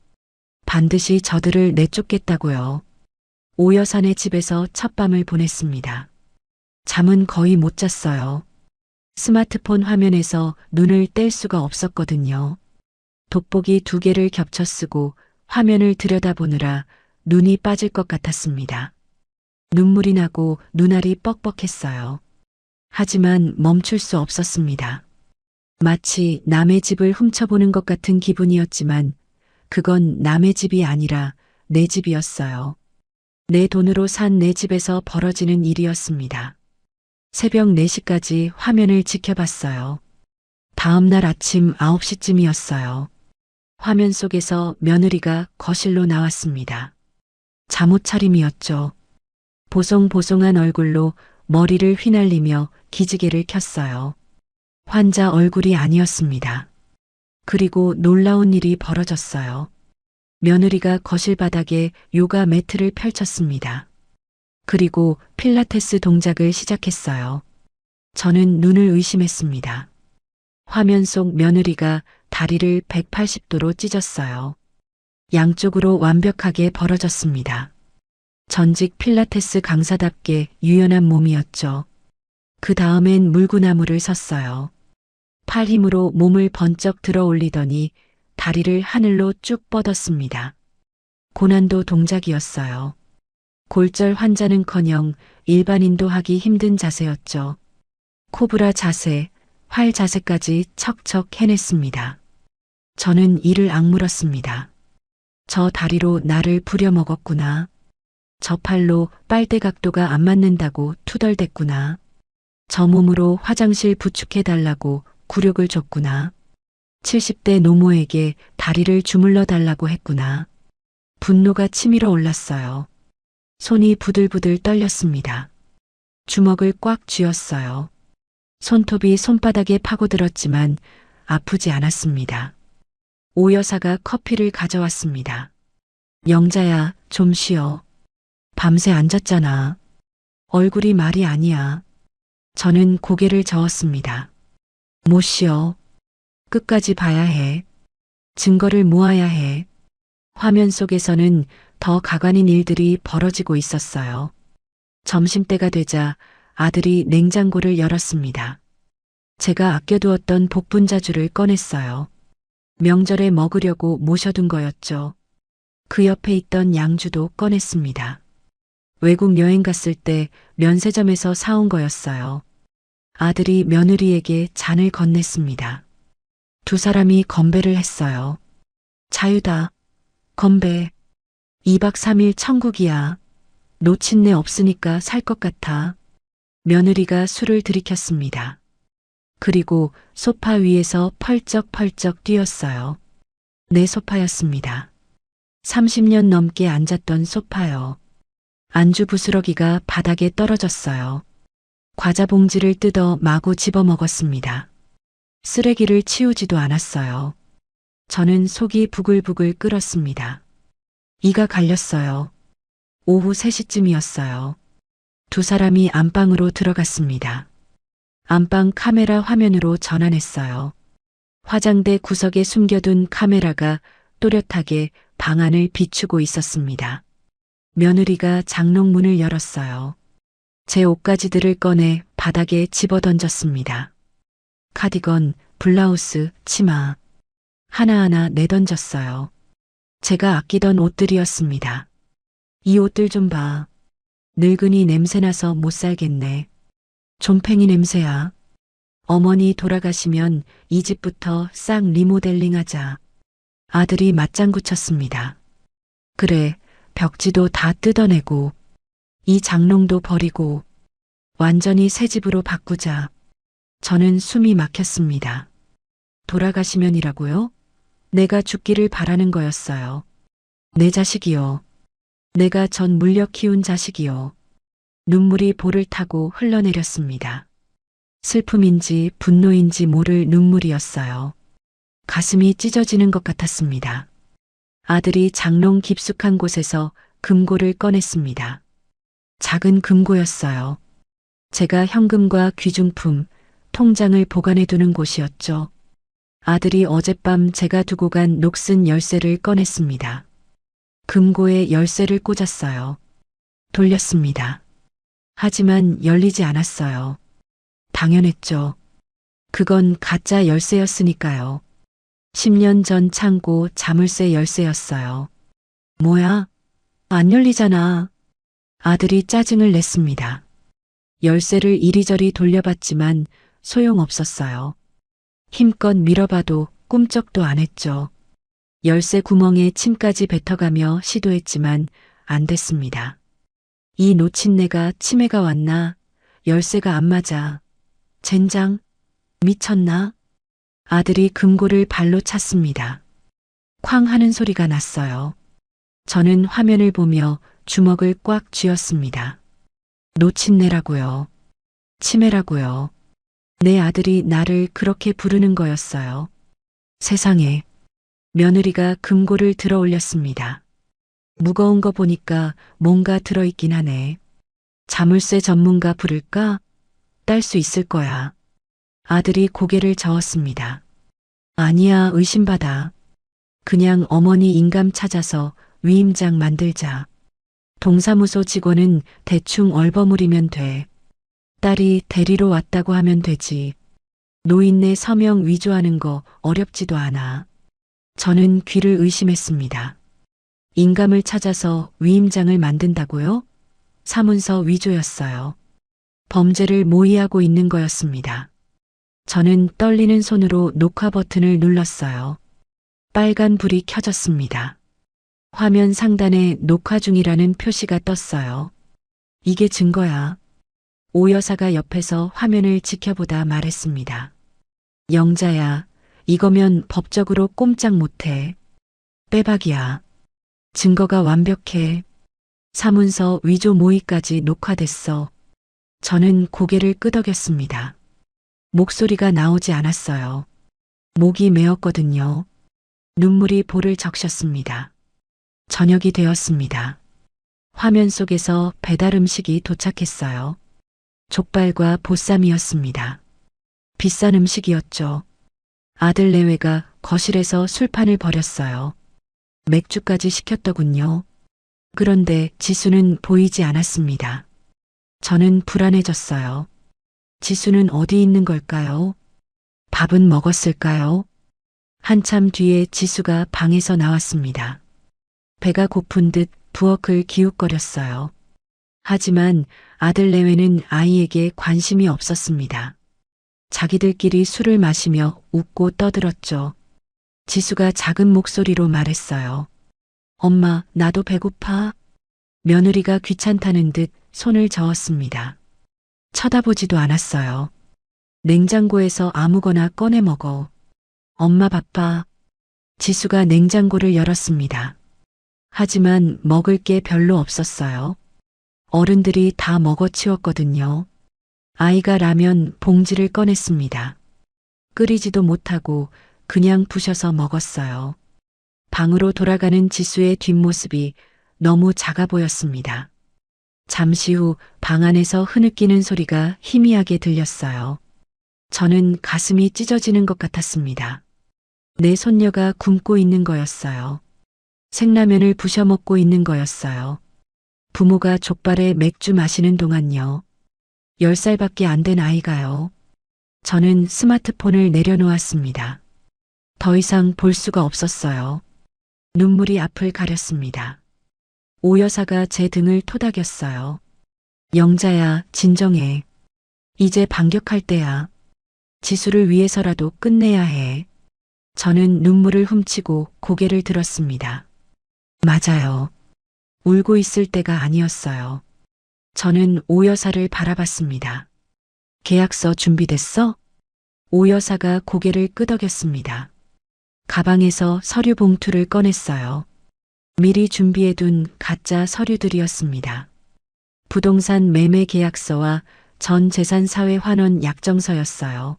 반드시 저들을 내쫓겠다고요. 오여사네 집에서 첫 밤을 보냈습니다. 잠은 거의 못 잤어요. 스마트폰 화면에서 눈을 뗄 수가 없었거든요. 돋보기 2개를 겹쳐 쓰고 화면을 들여다보느라 눈이 빠질 것 같았습니다. 눈물이 나고 눈알이 뻑뻑했어요. 하지만 멈출 수 없었습니다. 마치 남의 집을 훔쳐보는 것 같은 기분이었지만 그건 남의 집이 아니라 내 집이었어요. 내 돈으로 산 내 집에서 벌어지는 일이었습니다. 새벽 4시까지 화면을 지켜봤어요. 다음 날 아침 9시쯤이었어요. 화면 속에서 며느리가 거실로 나왔습니다. 잠옷 차림이었죠. 보송보송한 얼굴로 머리를 휘날리며 기지개를 켰어요. 환자 얼굴이 아니었습니다. 그리고 놀라운 일이 벌어졌어요. 며느리가 거실 바닥에 요가 매트를 펼쳤습니다. 그리고 필라테스 동작을 시작했어요. 저는 눈을 의심했습니다. 화면 속 며느리가 다리를 180도로 찢었어요. 양쪽으로 완벽하게 벌어졌습니다. 전직 필라테스 강사답게 유연한 몸이었죠. 그 다음엔 물구나무를 섰어요. 팔 힘으로 몸을 번쩍 들어 올리더니 다리를 하늘로 쭉 뻗었습니다. 고난도 동작이었어요. 골절 환자는커녕 일반인도 하기 힘든 자세였죠. 코브라 자세, 활 자세까지 척척 해냈습니다. 저는 이를 악물었습니다. 저 다리로 나를 부려먹었구나. 저 팔로 빨대 각도가 안 맞는다고 투덜댔구나. 저 몸으로 화장실 부축해달라고 굴욕을 줬구나. 70대 노모에게 다리를 주물러 달라고 했구나. 분노가 치밀어 올랐어요. 손이 부들부들 떨렸습니다. 주먹을 꽉 쥐었어요. 손톱이 손바닥에 파고들었지만 아프지 않았습니다. 오 여사가 커피를 가져왔습니다. 영자야, 좀 쉬어. 밤새 앉았잖아. 얼굴이 말이 아니야. 저는 고개를 저었습니다. 못 쉬어. 끝까지 봐야 해. 증거를 모아야 해. 화면 속에서는 더 가관인 일들이 벌어지고 있었어요. 점심때가 되자 아들이 냉장고를 열었습니다. 제가 아껴두었던 복분자주를 꺼냈어요. 명절에 먹으려고 모셔둔 거였죠. 그 옆에 있던 양주도 꺼냈습니다. 외국 여행 갔을 때 면세점에서 사온 거였어요. 아들이 며느리에게 잔을 건넸습니다. 두 사람이 건배를 했어요. 자유다. 건배. 2박 3일 천국이야. 놓친 내 없으니까 살 것 같아. 며느리가 술을 들이켰습니다. 그리고 소파 위에서 펄쩍펄쩍 뛰었어요. 내 소파였습니다. 30년 넘게 앉았던 소파요. 안주 부스러기가 바닥에 떨어졌어요. 과자 봉지를 뜯어 마구 집어먹었습니다. 쓰레기를 치우지도 않았어요. 저는 속이 부글부글 끓었습니다. 이가 갈렸어요. 오후 3시쯤이었어요. 두 사람이 안방으로 들어갔습니다. 안방 카메라 화면으로 전환했어요. 화장대 구석에 숨겨둔 카메라가 또렷하게 방 안을 비추고 있었습니다. 며느리가 장롱문을 열었어요. 제 옷가지들을 꺼내 바닥에 집어던졌습니다. 카디건, 블라우스, 치마 하나하나 내던졌어요. 제가 아끼던 옷들이었습니다. 이 옷들 좀 봐. 늙은이 냄새나서 못 살겠네. 좀팽이 냄새야. 어머니 돌아가시면 이 집부터 싹 리모델링 하자. 아들이 맞장구 쳤습니다. 그래, 벽지도 다 뜯어내고 이 장롱도 버리고 완전히 새 집으로 바꾸자. 저는 숨이 막혔습니다. 돌아가시면이라고요? 내가 죽기를 바라는 거였어요. 내 자식이요. 내가 전 물려 키운 자식이요. 눈물이 볼을 타고 흘러내렸습니다. 슬픔인지 분노인지 모를 눈물이었어요. 가슴이 찢어지는 것 같았습니다. 아들이 장롱 깊숙한 곳에서 금고를 꺼냈습니다. 작은 금고였어요. 제가 현금과 귀중품, 통장을 보관해 두는 곳이었죠. 아들이 어젯밤 제가 두고 간 녹슨 열쇠를 꺼냈습니다. 금고에 열쇠를 꽂았어요. 돌렸습니다. 하지만 열리지 않았어요. 당연했죠. 그건 가짜 열쇠였으니까요. 10년 전 창고 자물쇠 열쇠였어요. 뭐야? 안 열리잖아. 아들이 짜증을 냈습니다. 열쇠를 이리저리 돌려봤지만 소용없었어요. 힘껏 밀어봐도 꿈쩍도 안 했죠. 열쇠 구멍에 침까지 뱉어가며 시도했지만 안 됐습니다. 이 놓친 내가 치매가 왔나? 열쇠가 안 맞아. 젠장? 미쳤나? 아들이 금고를 발로 찼습니다. 쾅 하는 소리가 났어요. 저는 화면을 보며 주먹을 꽉 쥐었습니다. 놓친 내라고요. 치매라고요. 내 아들이 나를 그렇게 부르는 거였어요. 세상에. 며느리가 금고를 들어 올렸습니다. 무거운 거 보니까 뭔가 들어있긴 하네. 자물쇠 전문가 부를까? 딸 수 있을 거야. 아들이 고개를 저었습니다. 아니야, 의심받아. 그냥 어머니 인감 찾아서 위임장 만들자. 동사무소 직원은 대충 얼버무리면 돼. 딸이 데리러 왔다고 하면 되지. 노인네 서명 위조하는 거 어렵지도 않아. 저는 귀를 의심했습니다. 인감을 찾아서 위임장을 만든다고요? 사문서 위조였어요. 범죄를 모의하고 있는 거였습니다. 저는 떨리는 손으로 녹화 버튼을 눌렀어요. 빨간 불이 켜졌습니다. 화면 상단에 녹화 중이라는 표시가 떴어요. 이게 증거야. 오 여사가 옆에서 화면을 지켜보다 말했습니다. 영자야, 이거면 법적으로 꼼짝 못해. 빼박이야. 증거가 완벽해. 사문서 위조 모의까지 녹화됐어. 저는 고개를 끄덕였습니다. 목소리가 나오지 않았어요. 목이 메었거든요. 눈물이 볼을 적셨습니다. 저녁이 되었습니다. 화면 속에서 배달 음식이 도착했어요. 족발과 보쌈이었습니다. 비싼 음식이었죠. 아들 내외가 거실에서 술판을 벌였어요. 맥주까지 시켰더군요. 그런데 지수는 보이지 않았습니다. 저는 불안해졌어요. 지수는 어디 있는 걸까요? 밥은 먹었을까요? 한참 뒤에 지수가 방에서 나왔습니다. 배가 고픈 듯 부엌을 기웃거렸어요. 하지만 아들 내외는 아이에게 관심이 없었습니다. 자기들끼리 술을 마시며 웃고 떠들었죠. 지수가 작은 목소리로 말했어요. 엄마, 나도 배고파. 며느리가 귀찮다는 듯 손을 저었습니다. 쳐다보지도 않았어요. 냉장고에서 아무거나 꺼내 먹어. 엄마 바빠. 지수가 냉장고를 열었습니다. 하지만 먹을 게 별로 없었어요. 어른들이 다 먹어치웠거든요. 아이가 라면 봉지를 꺼냈습니다. 끓이지도 못하고 그냥 부셔서 먹었어요. 방으로 돌아가는 지수의 뒷모습이 너무 작아 보였습니다. 잠시 후 방 안에서 흐느끼는 소리가 희미하게 들렸어요. 저는 가슴이 찢어지는 것 같았습니다. 내 손녀가 굶고 있는 거였어요. 생라면을 부셔 먹고 있는 거였어요. 부모가 족발에 맥주 마시는 동안요. 10살밖에 안 된 아이가요. 저는 스마트폰을 내려놓았습니다. 더 이상 볼 수가 없었어요. 눈물이 앞을 가렸습니다. 오 여사가 제 등을 토닥였어요. 영자야, 진정해. 이제 반격할 때야. 지수를 위해서라도 끝내야 해. 저는 눈물을 훔치고 고개를 들었습니다. 맞아요. 울고 있을 때가 아니었어요. 저는 오 여사를 바라봤습니다. 계약서 준비됐어? 오 여사가 고개를 끄덕였습니다. 가방에서 서류 봉투를 꺼냈어요. 미리 준비해둔 가짜 서류들이었습니다. 부동산 매매 계약서와 전 재산 사회 환원 약정서였어요.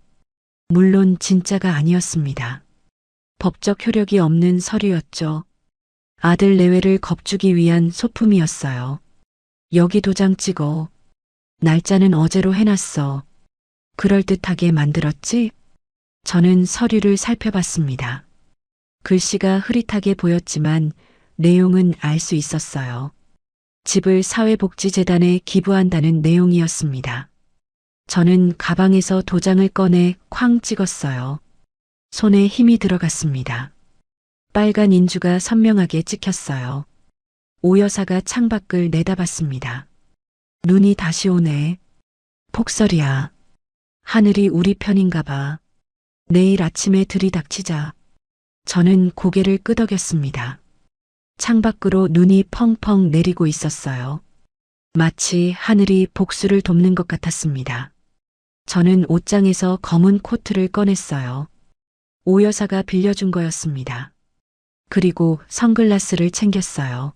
물론 진짜가 아니었습니다. 법적 효력이 없는 서류였죠. 아들 내외를 겁주기 위한 소품이었어요. 여기 도장 찍어. 날짜는 어제로 해놨어. 그럴듯하게 만들었지? 저는 서류를 살펴봤습니다. 글씨가 흐릿하게 보였지만 내용은 알 수 있었어요. 집을 사회복지재단에 기부한다는 내용이었습니다. 저는 가방에서 도장을 꺼내 쾅 찍었어요. 손에 힘이 들어갔습니다. 빨간 인주가 선명하게 찍혔어요. 오 여사가 창밖을 내다봤습니다. 눈이 다시 오네. 폭설이야. 하늘이 우리 편인가 봐. 내일 아침에 들이닥치자. 저는 고개를 끄덕였습니다. 창밖으로 눈이 펑펑 내리고 있었어요. 마치 하늘이 복수를 돕는 것 같았습니다. 저는 옷장에서 검은 코트를 꺼냈어요. 오 여사가 빌려준 거였습니다. 그리고 선글라스를 챙겼어요.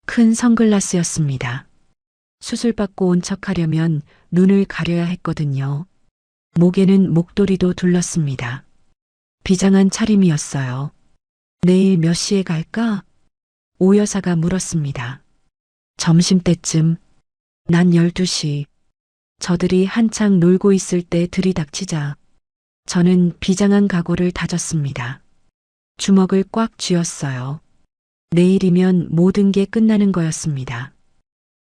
큰 선글라스였습니다. 수술받고 온 척하려면 눈을 가려야 했거든요. 목에는 목도리도 둘렀습니다. 비장한 차림이었어요. 내일 몇 시에 갈까? 오 여사가 물었습니다. 점심때쯤. 난 12시. 저들이 한창 놀고 있을 때 들이닥치자. 저는 비장한 각오를 다졌습니다. 주먹을 꽉 쥐었어요. 내일이면 모든 게 끝나는 거였습니다.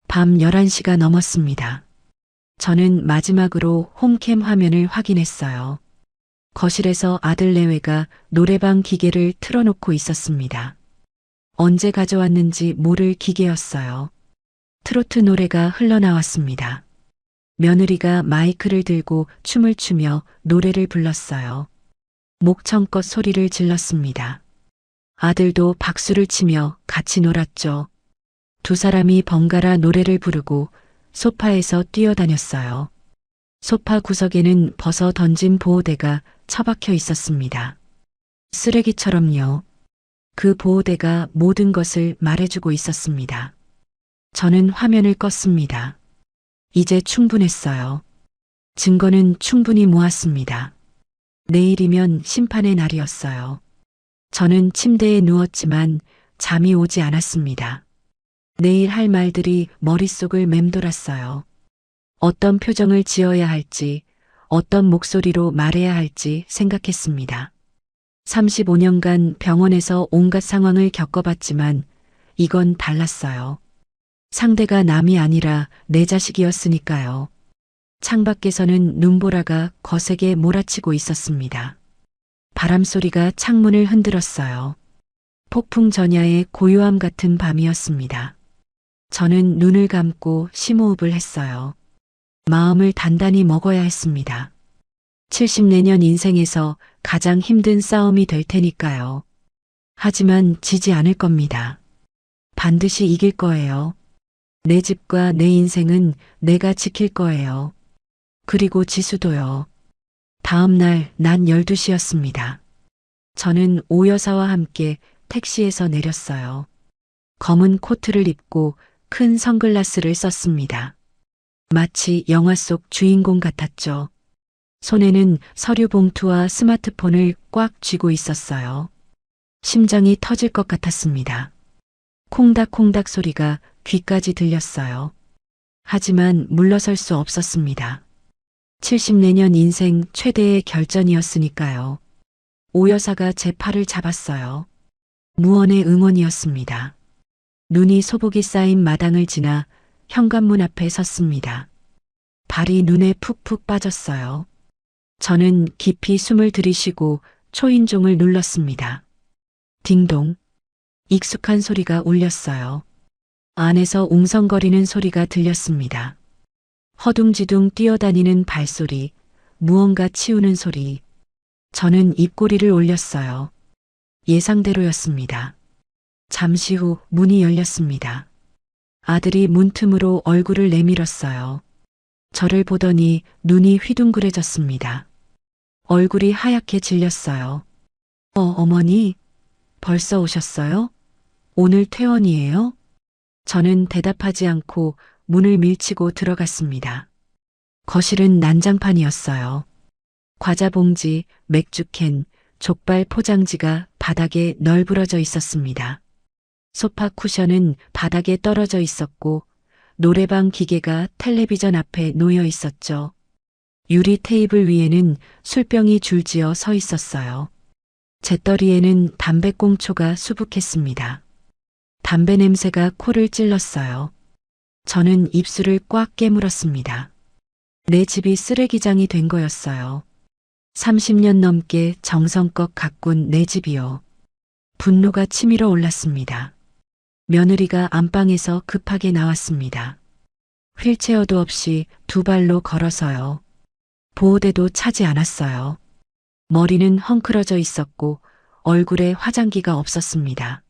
밤 11시가 넘었습니다. 저는 마지막으로 홈캠 화면을 확인했어요. 거실에서 아들 내외가 노래방 기계를 틀어놓고 있었습니다. 언제 가져왔는지 모를 기계였어요. 트로트 노래가 흘러나왔습니다. 며느리가 마이크를 들고 춤을 추며 노래를 불렀어요. 목청껏 소리를 질렀습니다. 아들도 박수를 치며 같이 놀았죠. 두 사람이 번갈아 노래를 부르고 소파에서 뛰어다녔어요. 소파 구석에는 벗어 던진 보호대가 처박혀 있었습니다. 쓰레기처럼요. 그 보호대가 모든 것을 말해주고 있었습니다. 저는 화면을 껐습니다. 이제 충분했어요. 증거는 충분히 모았습니다. 내일이면 심판의 날이었어요. 저는 침대에 누웠지만 잠이 오지 않았습니다. 내일 할 말들이 머릿속을 맴돌았어요. 어떤 표정을 지어야 할지, 어떤 목소리로 말해야 할지 생각했습니다. 35년간 병원에서 온갖 상황을 겪어봤지만 이건 달랐어요. 상대가 남이 아니라 내 자식이었으니까요. 창밖에서는 눈보라가 거세게 몰아치고 있었습니다. 바람소리가 창문을 흔들었어요. 폭풍 전야의 고요함 같은 밤이었습니다. 저는 눈을 감고 심호흡을 했어요. 마음을 단단히 먹어야 했습니다. 70내년 인생에서 가장 힘든 싸움이 될 테니까요. 하지만 지지 않을 겁니다. 반드시 이길 거예요. 내 집과 내 인생은 내가 지킬 거예요. 그리고 지수도요. 다음 날 낮 12시였습니다. 저는 오 여사와 함께 택시에서 내렸어요. 검은 코트를 입고 큰 선글라스를 썼습니다. 마치 영화 속 주인공 같았죠. 손에는 서류 봉투와 스마트폰을 꽉 쥐고 있었어요. 심장이 터질 것 같았습니다. 콩닥콩닥 소리가 귀까지 들렸어요. 하지만 물러설 수 없었습니다. 70내년 인생 최대의 결전이었으니까요. 오 여사가 제 팔을 잡았어요. 무언의 응원이었습니다. 눈이 소복이 쌓인 마당을 지나 현관문 앞에 섰습니다. 발이 눈에 푹푹 빠졌어요. 저는 깊이 숨을 들이쉬고 초인종을 눌렀습니다. 딩동. 익숙한 소리가 울렸어요. 안에서 웅성거리는 소리가 들렸습니다. 허둥지둥 뛰어다니는 발소리, 무언가 치우는 소리. 저는 입꼬리를 올렸어요. 예상대로였습니다. 잠시 후 문이 열렸습니다. 아들이 문틈으로 얼굴을 내밀었어요. 저를 보더니 눈이 휘둥그레졌습니다. 얼굴이 하얗게 질렸어요. 어머니, 벌써 오셨어요? 오늘 퇴원이에요? 저는 대답하지 않고 문을 밀치고 들어갔습니다. 거실은 난장판이었어요. 과자 봉지, 맥주캔, 족발 포장지가 바닥에 널브러져 있었습니다. 소파 쿠션은 바닥에 떨어져 있었고 노래방 기계가 텔레비전 앞에 놓여 있었죠. 유리 테이블 위에는 술병이 줄지어 서 있었어요. 재떨이에는 담배꽁초가 수북했습니다. 담배 냄새가 코를 찔렀어요. 저는 입술을 꽉 깨물었습니다. 내 집이 쓰레기장이 된 거였어요. 30년 넘게 정성껏 가꾼 내 집이요. 분노가 치밀어 올랐습니다. 며느리가 안방에서 급하게 나왔습니다. 휠체어도 없이 두 발로 걸어서요. 보호대도 차지 않았어요. 머리는 헝클어져 있었고 얼굴에 화장기가 없었습니다.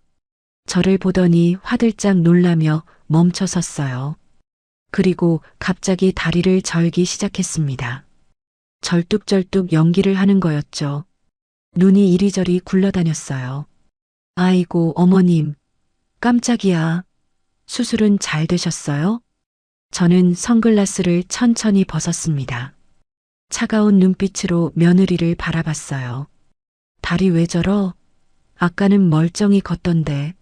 저를 보더니 화들짝 놀라며 멈춰 섰어요. 그리고 갑자기 다리를 절기 시작했습니다. 절뚝절뚝 연기를 하는 거였죠. 눈이 이리저리 굴러다녔어요. 아이고, 어머님. 깜짝이야. 수술은 잘 되셨어요? 저는 선글라스를 천천히 벗었습니다. 차가운 눈빛으로 며느리를 바라봤어요. 다리 왜 저러? 아까는 멀쩡히 걷던데.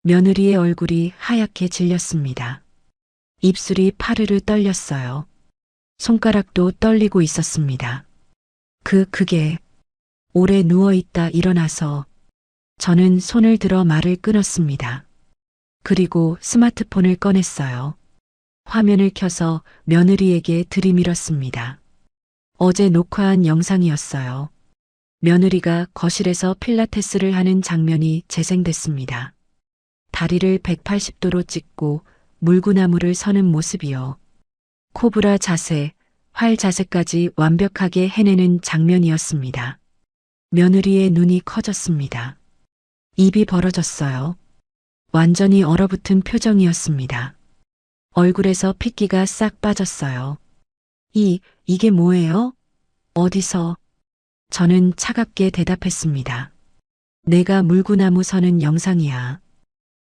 며느리의 얼굴이 하얗게 질렸습니다. 입술이 파르르 떨렸어요. 손가락도 떨리고 있었습니다. 그게 오래 누워있다 일어나서. 저는 손을 들어 말을 끊었습니다. 그리고 스마트폰을 꺼냈어요. 화면을 켜서 며느리에게 들이밀었습니다. 어제 녹화한 영상이었어요. 며느리가 거실에서 필라테스를 하는 장면이 재생됐습니다. 다리를 180도로 찢고 물구나무를 서는 모습이요. 코브라 자세, 활 자세까지 완벽하게 해내는 장면이었습니다. 며느리의 눈이 커졌습니다. 입이 벌어졌어요. 완전히 얼어붙은 표정이었습니다. 얼굴에서 핏기가 싹 빠졌어요. 이게 뭐예요? 어디서? 저는 차갑게 대답했습니다. 내가 물구나무 서는 영상이야.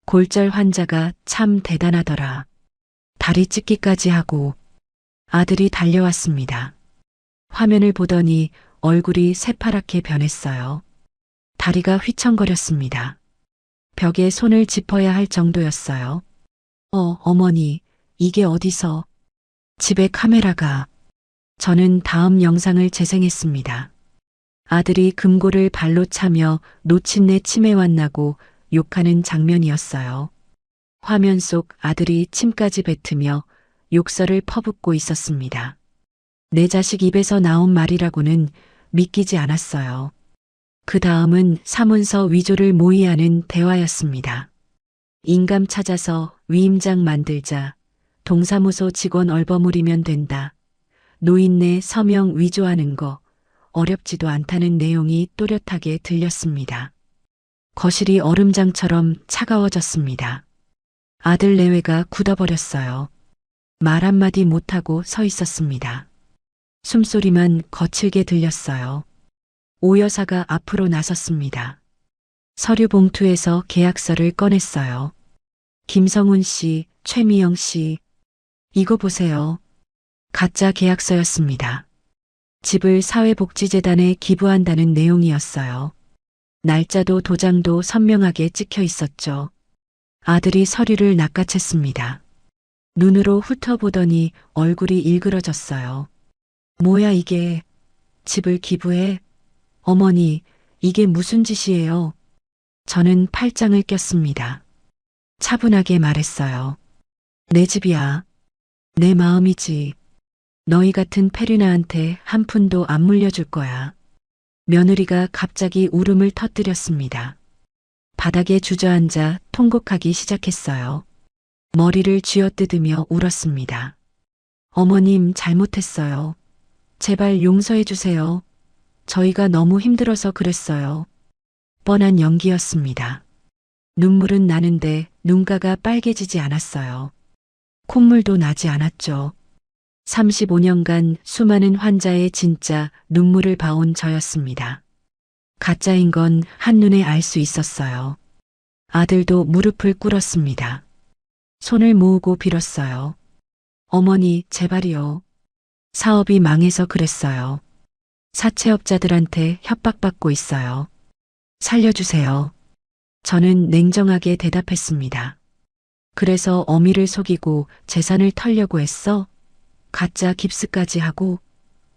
골절 환자가 참 대단하더라. 다리 찢기까지 하고. 아들이 달려왔습니다. 화면을 보더니 얼굴이 새파랗게 변했어요. 다리가 휘청거렸습니다. 벽에 손을 짚어야 할 정도였어요. 어머니, 이게 어디서? 집에 카메라가. 저는 다음 영상을 재생했습니다. 아들이 금고를 발로 차며 노친내 치매와 나고 욕하는 장면이었어요. 화면 속 아들이 침까지 뱉으며 욕설을 퍼붓고 있었습니다. 내 자식 입에서 나온 말이라고는 믿기지 않았어요. 그 다음은 사문서 위조를 모의하는 대화였습니다. 인감 찾아서 위임장 만들자. 동사무소 직원 얼버무리면 된다. 노인네 서명 위조하는 거 어렵지도 않다는 내용이 또렷하게 들렸습니다. 거실이 얼음장처럼 차가워졌습니다. 아들 내외가 굳어버렸어요. 말 한마디 못하고 서 있었습니다. 숨소리만 거칠게 들렸어요. 오 여사가 앞으로 나섰습니다. 서류 봉투에서 계약서를 꺼냈어요. 김성훈 씨, 최미영 씨, 이거 보세요. 가짜 계약서였습니다. 집을 사회복지재단에 기부한다는 내용이었어요. 날짜도 도장도 선명하게 찍혀 있었죠. 아들이 서류를 낚아챘습니다. 눈으로 훑어보더니 얼굴이 일그러졌어요. 뭐야 이게? 집을 기부해? 어머니, 이게 무슨 짓이에요? 저는 팔짱을 꼈습니다. 차분하게 말했어요. 내 집이야. 내 마음이지. 너희 같은 페르나한테 한 푼도 안 물려줄 거야. 며느리가 갑자기 울음을 터뜨렸습니다. 바닥에 주저앉아 통곡하기 시작했어요. 머리를 쥐어뜯으며 울었습니다. 어머님 잘못했어요. 제발 용서해 주세요. 저희가 너무 힘들어서 그랬어요. 뻔한 연기였습니다. 눈물은 나는데 눈가가 빨개지지 않았어요. 콧물도 나지 않았죠. 35년간 수많은 환자의 진짜 눈물을 봐온 저였습니다. 가짜인 건 한눈에 알 수 있었어요. 아들도 무릎을 꿇었습니다. 손을 모으고 빌었어요. 어머니, 제발이요. 사업이 망해서 그랬어요. 사채업자들한테 협박받고 있어요. 살려주세요. 저는 냉정하게 대답했습니다. 그래서 어미를 속이고 재산을 털려고 했어? 가짜 깁스까지 하고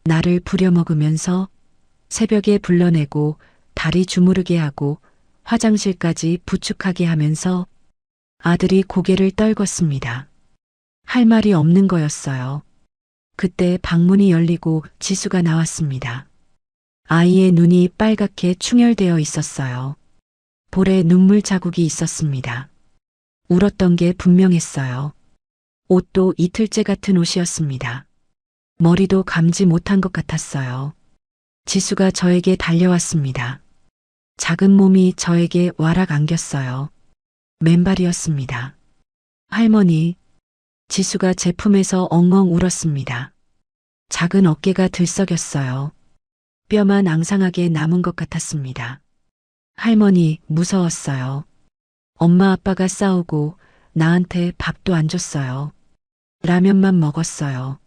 나를 부려먹으면서 새벽에 불러내고 다리 주무르게 하고 화장실까지 부축하게 하면서 아들이 고개를 떨궜습니다. 할 말이 없는 거였어요. 그때 방문이 열리고 지수가 나왔습니다. 아이의 눈이 빨갛게 충혈되어 있었어요. 볼에 눈물 자국이 있었습니다. 울었던 게 분명했어요. 옷도 이틀째 같은 옷이었습니다. 머리도 감지 못한 것 같았어요. 지수가 저에게 달려왔습니다. 작은 몸이 저에게 와락 안겼어요. 맨발이었습니다. 할머니, 지수가 제 품에서 엉엉 울었습니다. 작은 어깨가 들썩였어요. 뼈만 앙상하게 남은 것 같았습니다. 할머니, 무서웠어요. 엄마 아빠가 싸우고 나한테 밥도 안 줬어요. 라면만 먹었어요.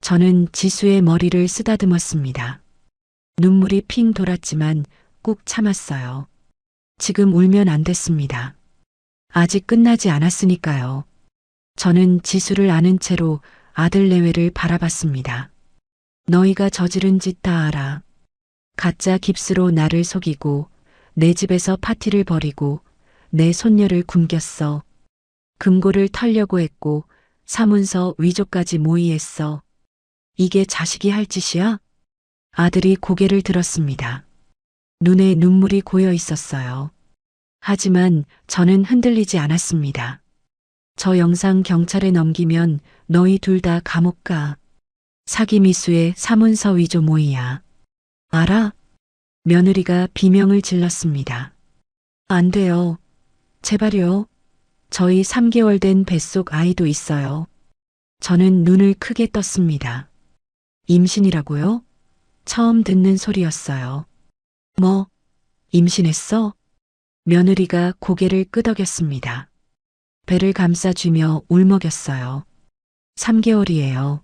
저는 지수의 머리를 쓰다듬었습니다. 눈물이 핑 돌았지만 꾹 참았어요. 지금 울면 안 됐습니다. 아직 끝나지 않았으니까요. 저는 지수를 아는 채로 아들 내외를 바라봤습니다. 너희가 저지른 짓 다 알아. 가짜 깁스로 나를 속이고 내 집에서 파티를 벌이고 내 손녀를 굶겼어. 금고를 털려고 했고 사문서 위조까지 모의했어. 이게 자식이 할 짓이야? 아들이 고개를 들었습니다. 눈에 눈물이 고여 있었어요. 하지만 저는 흔들리지 않았습니다. 저 영상 경찰에 넘기면 너희 둘 다 감옥 가. 사기 미수의 사문서 위조 모의야. 알아? 며느리가 비명을 질렀습니다. 안 돼요. 제발요. 저희 3개월 된 뱃속 아이도 있어요. 저는 눈을 크게 떴습니다. 임신이라고요? 처음 듣는 소리였어요. 뭐, 임신했어? 며느리가 고개를 끄덕였습니다. 배를 감싸주며 울먹였어요. 3개월이에요.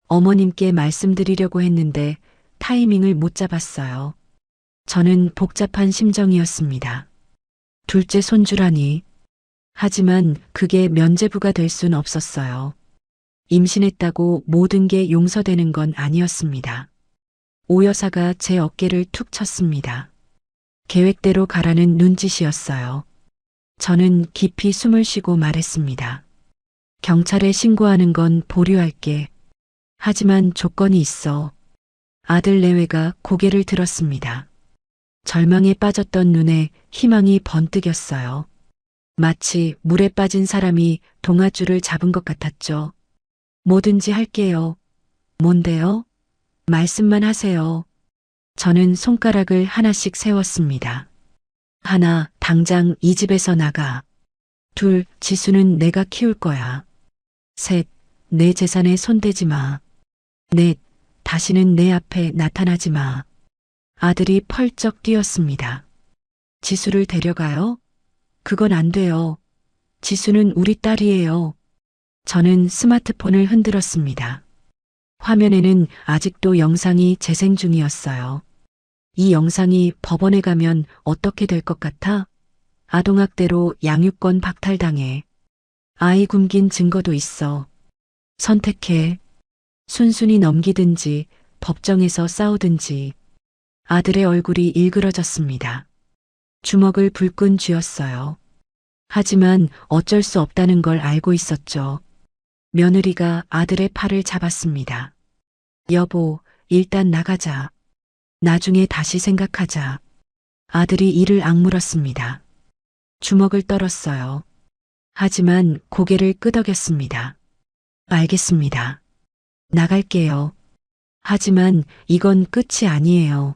어머님께 말씀드리려고 했는데 타이밍을 못 잡았어요. 저는 복잡한 심정이었습니다. 둘째 손주라니. 하지만 그게 면죄부가 될 순 없었어요. 임신했다고 모든 게 용서되는 건 아니었습니다. 오 여사가 제 어깨를 툭 쳤습니다. 계획대로 가라는 눈짓이었어요. 저는 깊이 숨을 쉬고 말했습니다. 경찰에 신고하는 건 보류할게. 하지만 조건이 있어. 아들 내외가 고개를 들었습니다. 절망에 빠졌던 눈에 희망이 번뜩였어요. 마치 물에 빠진 사람이 동아줄을 잡은 것 같았죠. 뭐든지 할게요. 뭔데요? 말씀만 하세요. 저는 손가락을 하나씩 세웠습니다. 하나, 당장 이 집에서 나가. 둘, 지수는 내가 키울 거야. 셋, 내 재산에 손대지 마. 넷, 다시는 내 앞에 나타나지 마. 아들이 펄쩍 뛰었습니다. 지수를 데려가요? 그건 안 돼요. 지수는 우리 딸이에요. 저는 스마트폰을 흔들었습니다. 화면에는 아직도 영상이 재생 중이었어요. 이 영상이 법원에 가면 어떻게 될 것 같아? 아동학대로 양육권 박탈당해. 아이 굶긴 증거도 있어. 선택해. 순순히 넘기든지 법정에서 싸우든지. 아들의 얼굴이 일그러졌습니다. 주먹을 불끈 쥐었어요. 하지만 어쩔 수 없다는 걸 알고 있었죠. 며느리가 아들의 팔을 잡았습니다. 여보, 일단 나가자. 나중에 다시 생각하자. 아들이 이를 악물었습니다. 주먹을 떨었어요. 하지만 고개를 끄덕였습니다. 알겠습니다. 나갈게요. 하지만 이건 끝이 아니에요.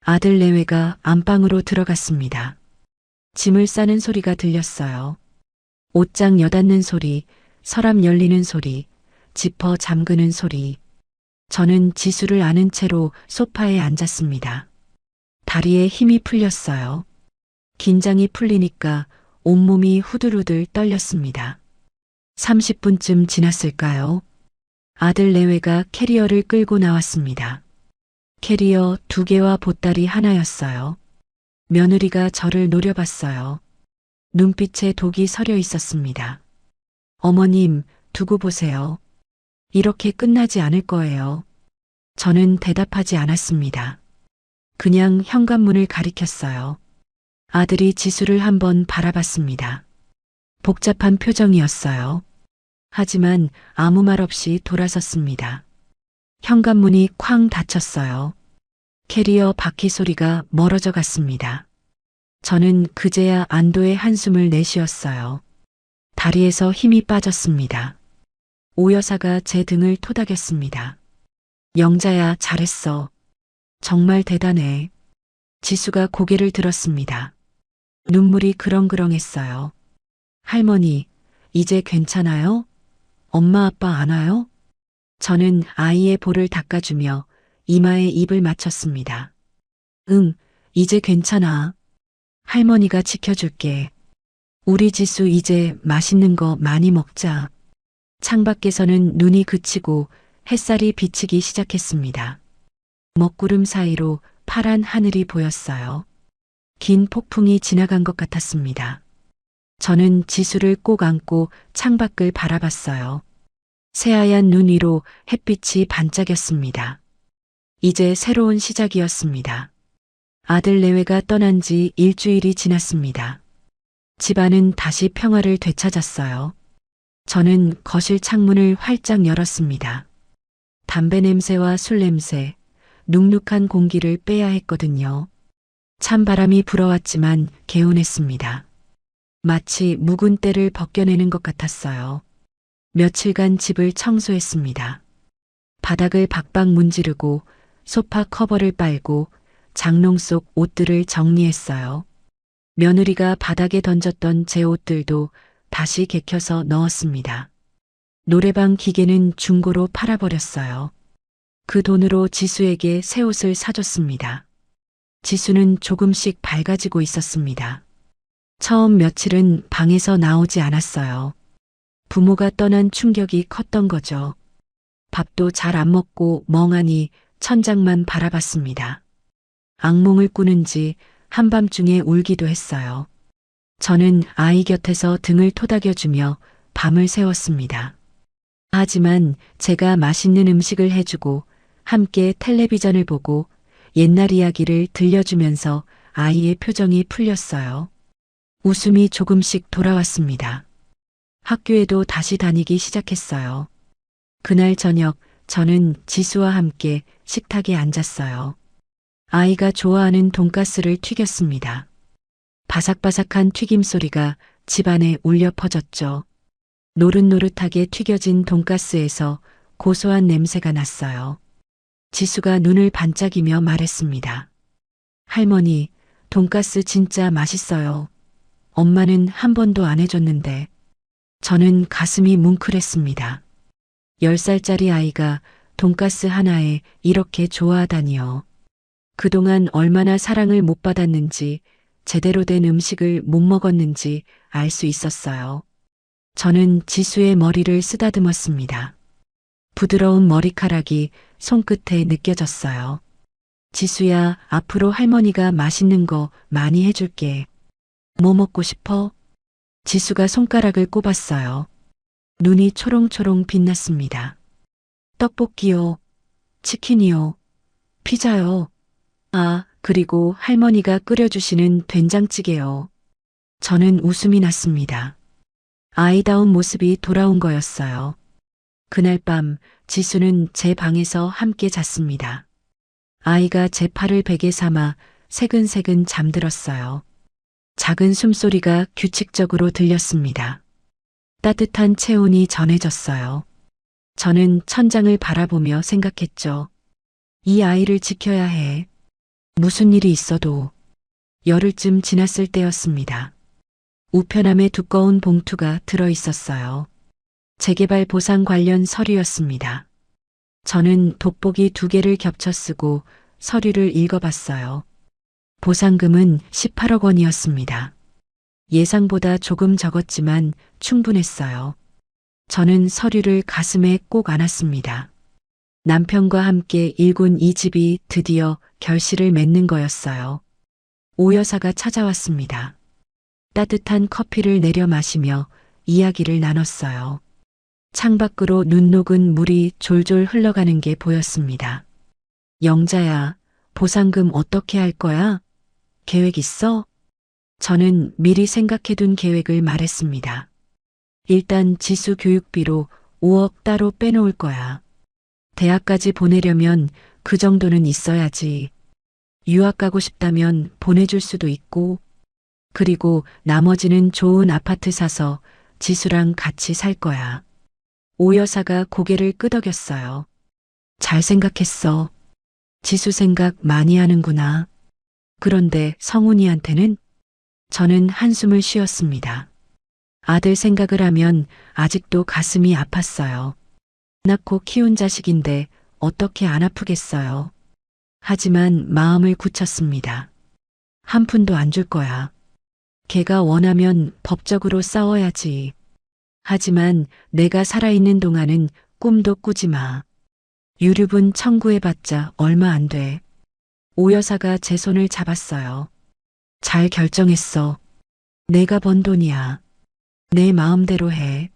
아들 내외가 안방으로 들어갔습니다. 짐을 싸는 소리가 들렸어요. 옷장 여닫는 소리, 서랍 열리는 소리, 지퍼 잠그는 소리. 저는 지수를 안은 채로 소파에 앉았습니다. 다리에 힘이 풀렸어요. 긴장이 풀리니까 온몸이 후들후들 떨렸습니다. 30분쯤 지났을까요? 아들 내외가 캐리어를 끌고 나왔습니다. 캐리어 2개와 보따리 하나였어요. 며느리가 저를 노려봤어요. 눈빛에 독이 서려 있었습니다. 어머님, 두고 보세요. 이렇게 끝나지 않을 거예요. 저는 대답하지 않았습니다. 그냥 현관문을 가리켰어요. 아들이 지수를 한번 바라봤습니다. 복잡한 표정이었어요. 하지만 아무 말 없이 돌아섰습니다. 현관문이 쾅 닫혔어요. 캐리어 바퀴 소리가 멀어져 갔습니다. 저는 그제야 안도의 한숨을 내쉬었어요. 다리에서 힘이 빠졌습니다. 오 여사가 제 등을 토닥였습니다. 영자야, 잘했어. 정말 대단해. 지수가 고개를 들었습니다. 눈물이 그렁그렁했어요. 할머니, 이제 괜찮아요? 엄마 아빠 안 와요? 저는 아이의 볼을 닦아주며 이마에 입을 맞췄습니다. 응, 이제 괜찮아. 할머니가 지켜줄게. 우리 지수 이제 맛있는 거 많이 먹자. 창밖에서는 눈이 그치고 햇살이 비치기 시작했습니다. 먹구름 사이로 파란 하늘이 보였어요. 긴 폭풍이 지나간 것 같았습니다. 저는 지수를 꼭 안고 창밖을 바라봤어요. 새하얀 눈 위로 햇빛이 반짝였습니다. 이제 새로운 시작이었습니다. 아들 내외가 떠난 지 일주일이 지났습니다. 집안은 다시 평화를 되찾았어요. 저는 거실 창문을 활짝 열었습니다. 담배 냄새와 술 냄새, 눅눅한 공기를 빼야 했거든요. 찬바람이 불어왔지만 개운했습니다. 마치 묵은 때를 벗겨내는 것 같았어요. 며칠간 집을 청소했습니다. 바닥을 박박 문지르고 소파 커버를 빨고 장롱 속 옷들을 정리했어요. 며느리가 바닥에 던졌던 제 옷들도 다시 개켜서 넣었습니다. 노래방 기계는 중고로 팔아버렸어요. 그 돈으로 지수에게 새 옷을 사줬습니다. 지수는 조금씩 밝아지고 있었습니다. 처음 며칠은 방에서 나오지 않았어요. 부모가 떠난 충격이 컸던 거죠. 밥도 잘 안 먹고 멍하니 천장만 바라봤습니다. 악몽을 꾸는지 한밤중에 울기도 했어요. 저는 아이 곁에서 등을 토닥여주며 밤을 새웠습니다. 하지만 제가 맛있는 음식을 해주고 함께 텔레비전을 보고 옛날 이야기를 들려주면서 아이의 표정이 풀렸어요. 웃음이 조금씩 돌아왔습니다. 학교에도 다시 다니기 시작했어요. 그날 저녁 저는 지수와 함께 식탁에 앉았어요. 아이가 좋아하는 돈가스를 튀겼습니다. 바삭바삭한 튀김 소리가 집안에 울려 퍼졌죠. 노릇노릇하게 튀겨진 돈가스에서 고소한 냄새가 났어요. 지수가 눈을 반짝이며 말했습니다. 할머니, 돈가스 진짜 맛있어요. 엄마는 한 번도 안 해줬는데. 저는 가슴이 뭉클했습니다. 10살짜리 아이가 돈가스 하나에 이렇게 좋아하다니요. 그동안 얼마나 사랑을 못 받았는지, 제대로 된 음식을 못 먹었는지 알 수 있었어요. 저는 지수의 머리를 쓰다듬었습니다. 부드러운 머리카락이 손끝에 느껴졌어요. 지수야, 앞으로 할머니가 맛있는 거 많이 해줄게. 뭐 먹고 싶어? 지수가 손가락을 꼽았어요. 눈이 초롱초롱 빛났습니다. 떡볶이요. 치킨이요. 피자요. 아, 그리고 할머니가 끓여주시는 된장찌개요. 저는 웃음이 났습니다. 아이다운 모습이 돌아온 거였어요. 그날 밤 지수는 제 방에서 함께 잤습니다. 아이가 제 팔을 베개 삼아 새근새근 잠들었어요. 작은 숨소리가 규칙적으로 들렸습니다. 따뜻한 체온이 전해졌어요. 저는 천장을 바라보며 생각했죠. 이 아이를 지켜야 해. 무슨 일이 있어도. 열흘쯤 지났을 때였습니다. 우편함에 두꺼운 봉투가 들어 있었어요. 재개발 보상 관련 서류였습니다. 저는 돋보기 2개를 겹쳐 쓰고 서류를 읽어봤어요. 보상금은 18억 원이었습니다. 예상보다 조금 적었지만 충분했어요. 저는 서류를 가슴에 꼭 안았습니다. 남편과 함께 일군 이 집이 드디어 결실을 맺는 거였어요. 오 여사가 찾아왔습니다. 따뜻한 커피를 내려 마시며 이야기를 나눴어요. 창밖으로 눈 녹은 물이 졸졸 흘러가는 게 보였습니다. 영자야, 보상금 어떻게 할 거야? 계획 있어? 저는 미리 생각해둔 계획을 말했습니다. 일단 지수 교육비로 5억 따로 빼놓을 거야. 대학까지 보내려면 그 정도는 있어야지. 유학 가고 싶다면 보내줄 수도 있고, 그리고 나머지는 좋은 아파트 사서 지수랑 같이 살 거야. 오 여사가 고개를 끄덕였어요. 잘 생각했어. 지수 생각 많이 하는구나. 그런데 성훈이한테는? 저는 한숨을 쉬었습니다. 아들 생각을 하면 아직도 가슴이 아팠어요. 낳고 키운 자식인데 어떻게 안 아프겠어요. 하지만 마음을 굳혔습니다. 한 푼도 안 줄 거야. 걔가 원하면 법적으로 싸워야지. 하지만 내가 살아있는 동안은 꿈도 꾸지 마. 유류분 청구해봤자 얼마 안 돼. 오 여사가 제 손을 잡았어요. 잘 결정했어. 내가 번 돈이야. 내 마음대로 해.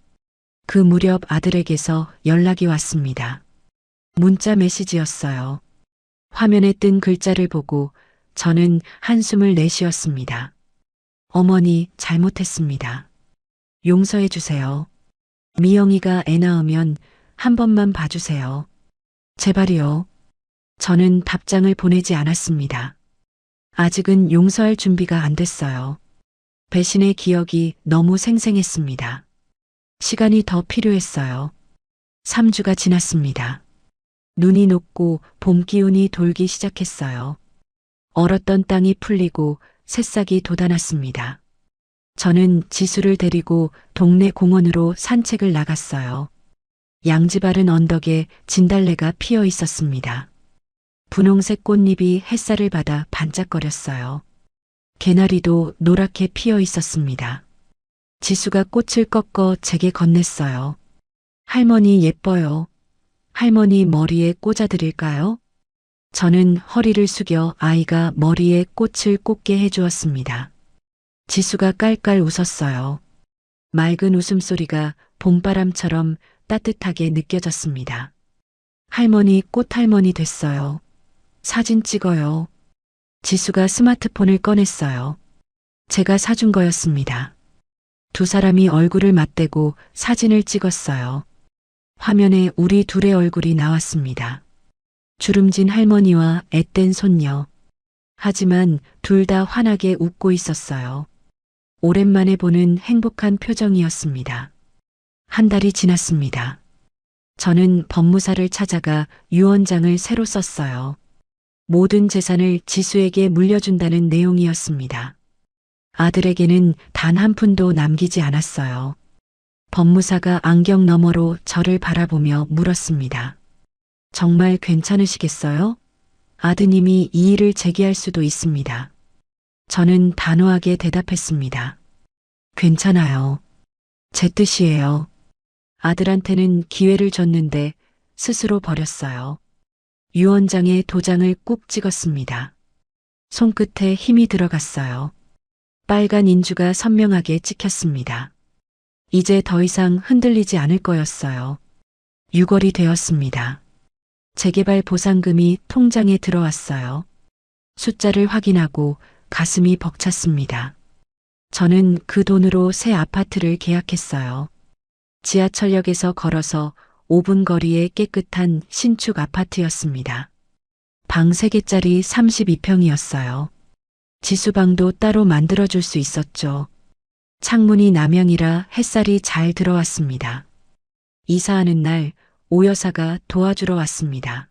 그 무렵 아들에게서 연락이 왔습니다. 문자 메시지였어요. 화면에 뜬 글자를 보고 저는 한숨을 내쉬었습니다. 어머니, 잘못했습니다. 용서해 주세요. 미영이가 애 낳으면 한 번만 봐주세요. 제발이요. 저는 답장을 보내지 않았습니다. 아직은 용서할 준비가 안 됐어요. 배신의 기억이 너무 생생했습니다. 시간이 더 필요했어요. 3주가 지났습니다. 눈이 녹고 봄 기운이 돌기 시작했어요. 얼었던 땅이 풀리고 새싹이 돋아났습니다. 저는 지수를 데리고 동네 공원으로 산책을 나갔어요. 양지 바른 언덕에 진달래가 피어 있었습니다. 분홍색 꽃잎이 햇살을 받아 반짝거렸어요. 개나리도 노랗게 피어 있었습니다. 지수가 꽃을 꺾어 제게 건넸어요. 할머니 예뻐요. 할머니 머리에 꽂아드릴까요? 저는 허리를 숙여 아이가 머리에 꽃을 꽂게 해주었습니다. 지수가 깔깔 웃었어요. 맑은 웃음소리가 봄바람처럼 따뜻하게 느껴졌습니다. 할머니 꽃할머니 됐어요. 사진 찍어요. 지수가 스마트폰을 꺼냈어요. 제가 사준 거였습니다. 두 사람이 얼굴을 맞대고 사진을 찍었어요. 화면에 우리 둘의 얼굴이 나왔습니다. 주름진 할머니와 앳된 손녀. 하지만 둘 다 환하게 웃고 있었어요. 오랜만에 보는 행복한 표정이었습니다. 한 달이 지났습니다. 저는 법무사를 찾아가 유언장을 새로 썼어요. 모든 재산을 지수에게 물려준다는 내용이었습니다. 아들에게는 단 한 푼도 남기지 않았어요. 법무사가 안경 너머로 저를 바라보며 물었습니다. 정말 괜찮으시겠어요? 아드님이 이 일을 제기할 수도 있습니다. 저는 단호하게 대답했습니다. 괜찮아요. 제 뜻이에요. 아들한테는 기회를 줬는데 스스로 버렸어요. 유언장에 도장을 꾹 찍었습니다. 손끝에 힘이 들어갔어요. 빨간 인주가 선명하게 찍혔습니다. 이제 더 이상 흔들리지 않을 거였어요. 6월이 되었습니다. 재개발 보상금이 통장에 들어왔어요. 숫자를 확인하고 가슴이 벅찼습니다. 저는 그 돈으로 새 아파트를 계약했어요. 지하철역에서 걸어서 5분 거리의 깨끗한 신축 아파트였습니다. 방 3개짜리 32평이었어요. 지수방도 따로 만들어줄 수 있었죠. 창문이 남향이라 햇살이 잘 들어왔습니다. 이사하는 날 오 여사가 도와주러 왔습니다.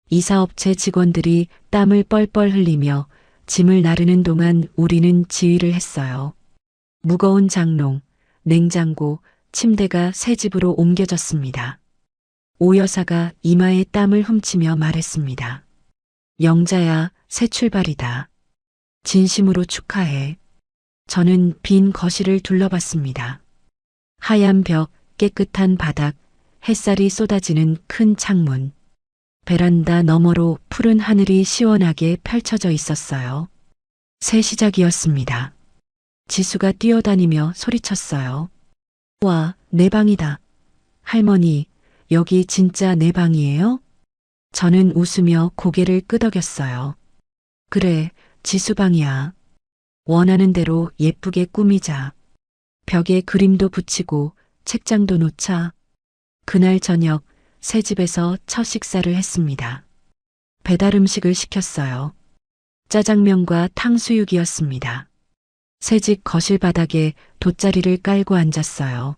이사업체 직원들이 땀을 뻘뻘 흘리며 짐을 나르는 동안 우리는 지휘를 했어요. 무거운 장롱, 냉장고, 침대가 새 집으로 옮겨졌습니다. 오 여사가 이마에 땀을 훔치며 말했습니다. 영자야, 새 출발이다. 진심으로 축하해. 저는 빈 거실을 둘러봤습니다. 하얀 벽, 깨끗한 바닥, 햇살이 쏟아지는 큰 창문. 베란다 너머로 푸른 하늘이 시원하게 펼쳐져 있었어요. 새 시작이었습니다. 지수가 뛰어다니며 소리쳤어요. 와, 내 방이다. 할머니, 여기 진짜 내 방이에요? 저는 웃으며 고개를 끄덕였어요. 그래, 지수 방이야. 원하는 대로 예쁘게 꾸미자. 벽에 그림도 붙이고 책장도 놓자. 그날 저녁 새 집에서 첫 식사를 했습니다. 배달 음식을 시켰어요. 짜장면과 탕수육이었습니다. 새집 거실 바닥에 돗자리를 깔고 앉았어요.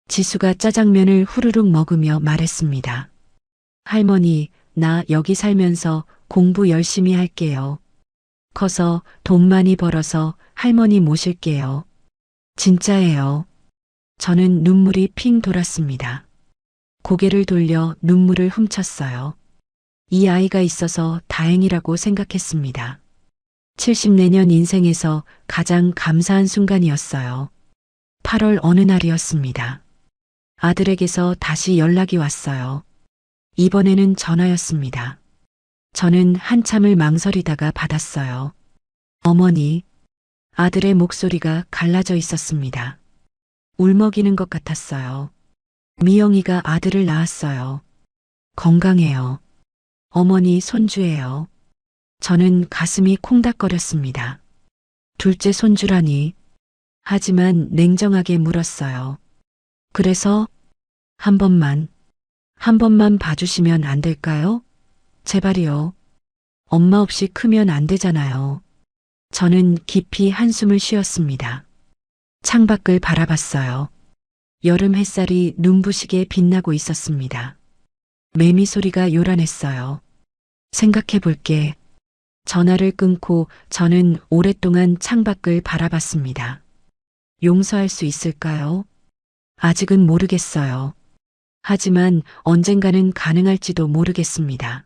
지수가 짜장면을 후루룩 먹으며 말했습니다. 할머니, 나 여기 살면서 공부 열심히 할게요. 커서 돈 많이 벌어서 할머니 모실게요. 진짜예요. 저는 눈물이 핑 돌았습니다. 고개를 돌려 눈물을 훔쳤어요. 이 아이가 있어서 다행이라고 생각했습니다. 70내년 인생에서 가장 감사한 순간이었어요. 8월 어느 날이었습니다. 아들에게서 다시 연락이 왔어요. 이번에는 전화였습니다. 저는 한참을 망설이다가 받았어요. 어머니, 아들의 목소리가 갈라져 있었습니다. 울먹이는 것 같았어요. 미영이가 아들을 낳았어요. 건강해요. 어머니 손주예요. 저는 가슴이 콩닥거렸습니다. 둘째 손주라니. 하지만 냉정하게 물었어요. 그래서 한 번만 봐주시면 안 될까요? 제발이요. 엄마 없이 크면 안 되잖아요. 저는 깊이 한숨을 쉬었습니다. 창밖을 바라봤어요. 여름 햇살이 눈부시게 빛나고 있었습니다. 매미 소리가 요란했어요. 생각해 볼게. 전화를 끊고 저는 오랫동안 창밖을 바라봤습니다. 용서할 수 있을까요? 아직은 모르겠어요. 하지만 언젠가는 가능할지도 모르겠습니다.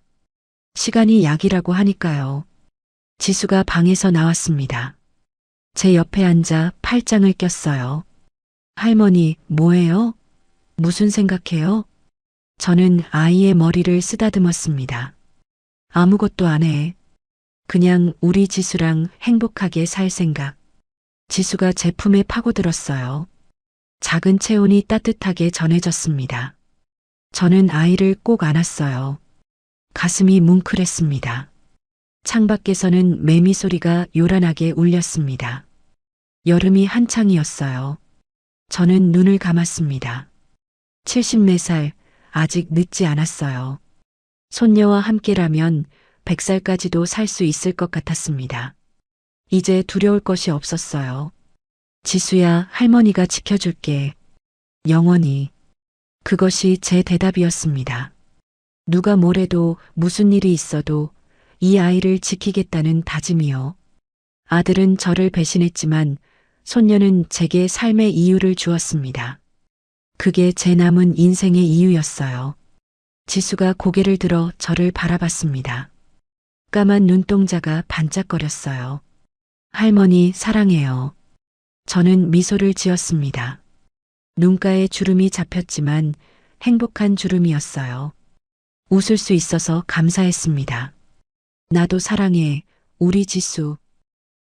시간이 약이라고 하니까요. 지수가 방에서 나왔습니다. 제 옆에 앉아 팔짱을 꼈어요. 할머니, 뭐해요? 무슨 생각해요? 저는 아이의 머리를 쓰다듬었습니다. 아무것도 안 해. 그냥 우리 지수랑 행복하게 살 생각. 지수가 제 품에 파고들었어요. 작은 체온이 따뜻하게 전해졌습니다. 저는 아이를 꼭 안았어요. 가슴이 뭉클했습니다. 창밖에서는 매미 소리가 요란하게 울렸습니다. 여름이 한창이었어요. 저는 눈을 감았습니다. 74살, 아직 늦지 않았어요. 손녀와 함께라면 100살까지도 살 수 있을 것 같았습니다. 이제 두려울 것이 없었어요. 지수야, 할머니가 지켜줄게. 영원히. 그것이 제 대답이었습니다. 누가 뭐래도 무슨 일이 있어도 이 아이를 지키겠다는 다짐이요. 아들은 저를 배신했지만 손녀는 제게 삶의 이유를 주었습니다. 그게 제 남은 인생의 이유였어요. 지수가 고개를 들어 저를 바라봤습니다. 까만 눈동자가 반짝거렸어요. 할머니 사랑해요. 저는 미소를 지었습니다. 눈가에 주름이 잡혔지만 행복한 주름이었어요. 웃을 수 있어서 감사했습니다. 나도 사랑해, 우리 지수.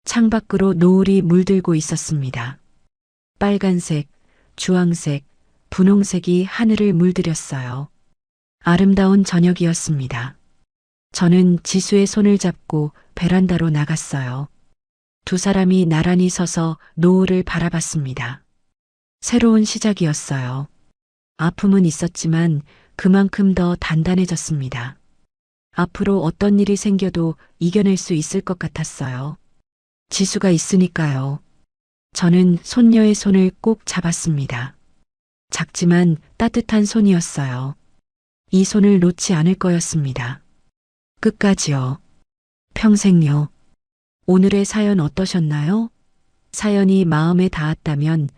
창밖으로 노을이 물들고 있었습니다. 빨간색, 주황색, 분홍색이 하늘을 물들였어요. 아름다운 저녁이었습니다. 저는 지수의 손을 잡고 베란다로 나갔어요. 두 사람이 나란히 서서 노을을 바라봤습니다. 새로운 시작이었어요. 아픔은 있었지만 그만큼 더 단단해졌습니다. 앞으로 어떤 일이 생겨도 이겨낼 수 있을 것 같았어요. 지수가 있으니까요. 저는 손녀의 손을 꼭 잡았습니다. 작지만 따뜻한 손이었어요. 이 손을 놓지 않을 거였습니다. 끝까지요. 평생요. 오늘의 사연 어떠셨나요? 사연이 마음에 닿았다면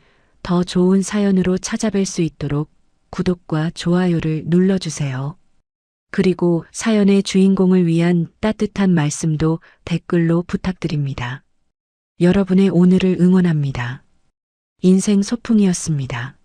더 좋은 사연으로 찾아뵐 수 있도록 구독과 좋아요를 눌러주세요. 그리고 사연의 주인공을 위한 따뜻한 말씀도 댓글로 부탁드립니다. 여러분의 오늘을 응원합니다. 인생 소풍이었습니다.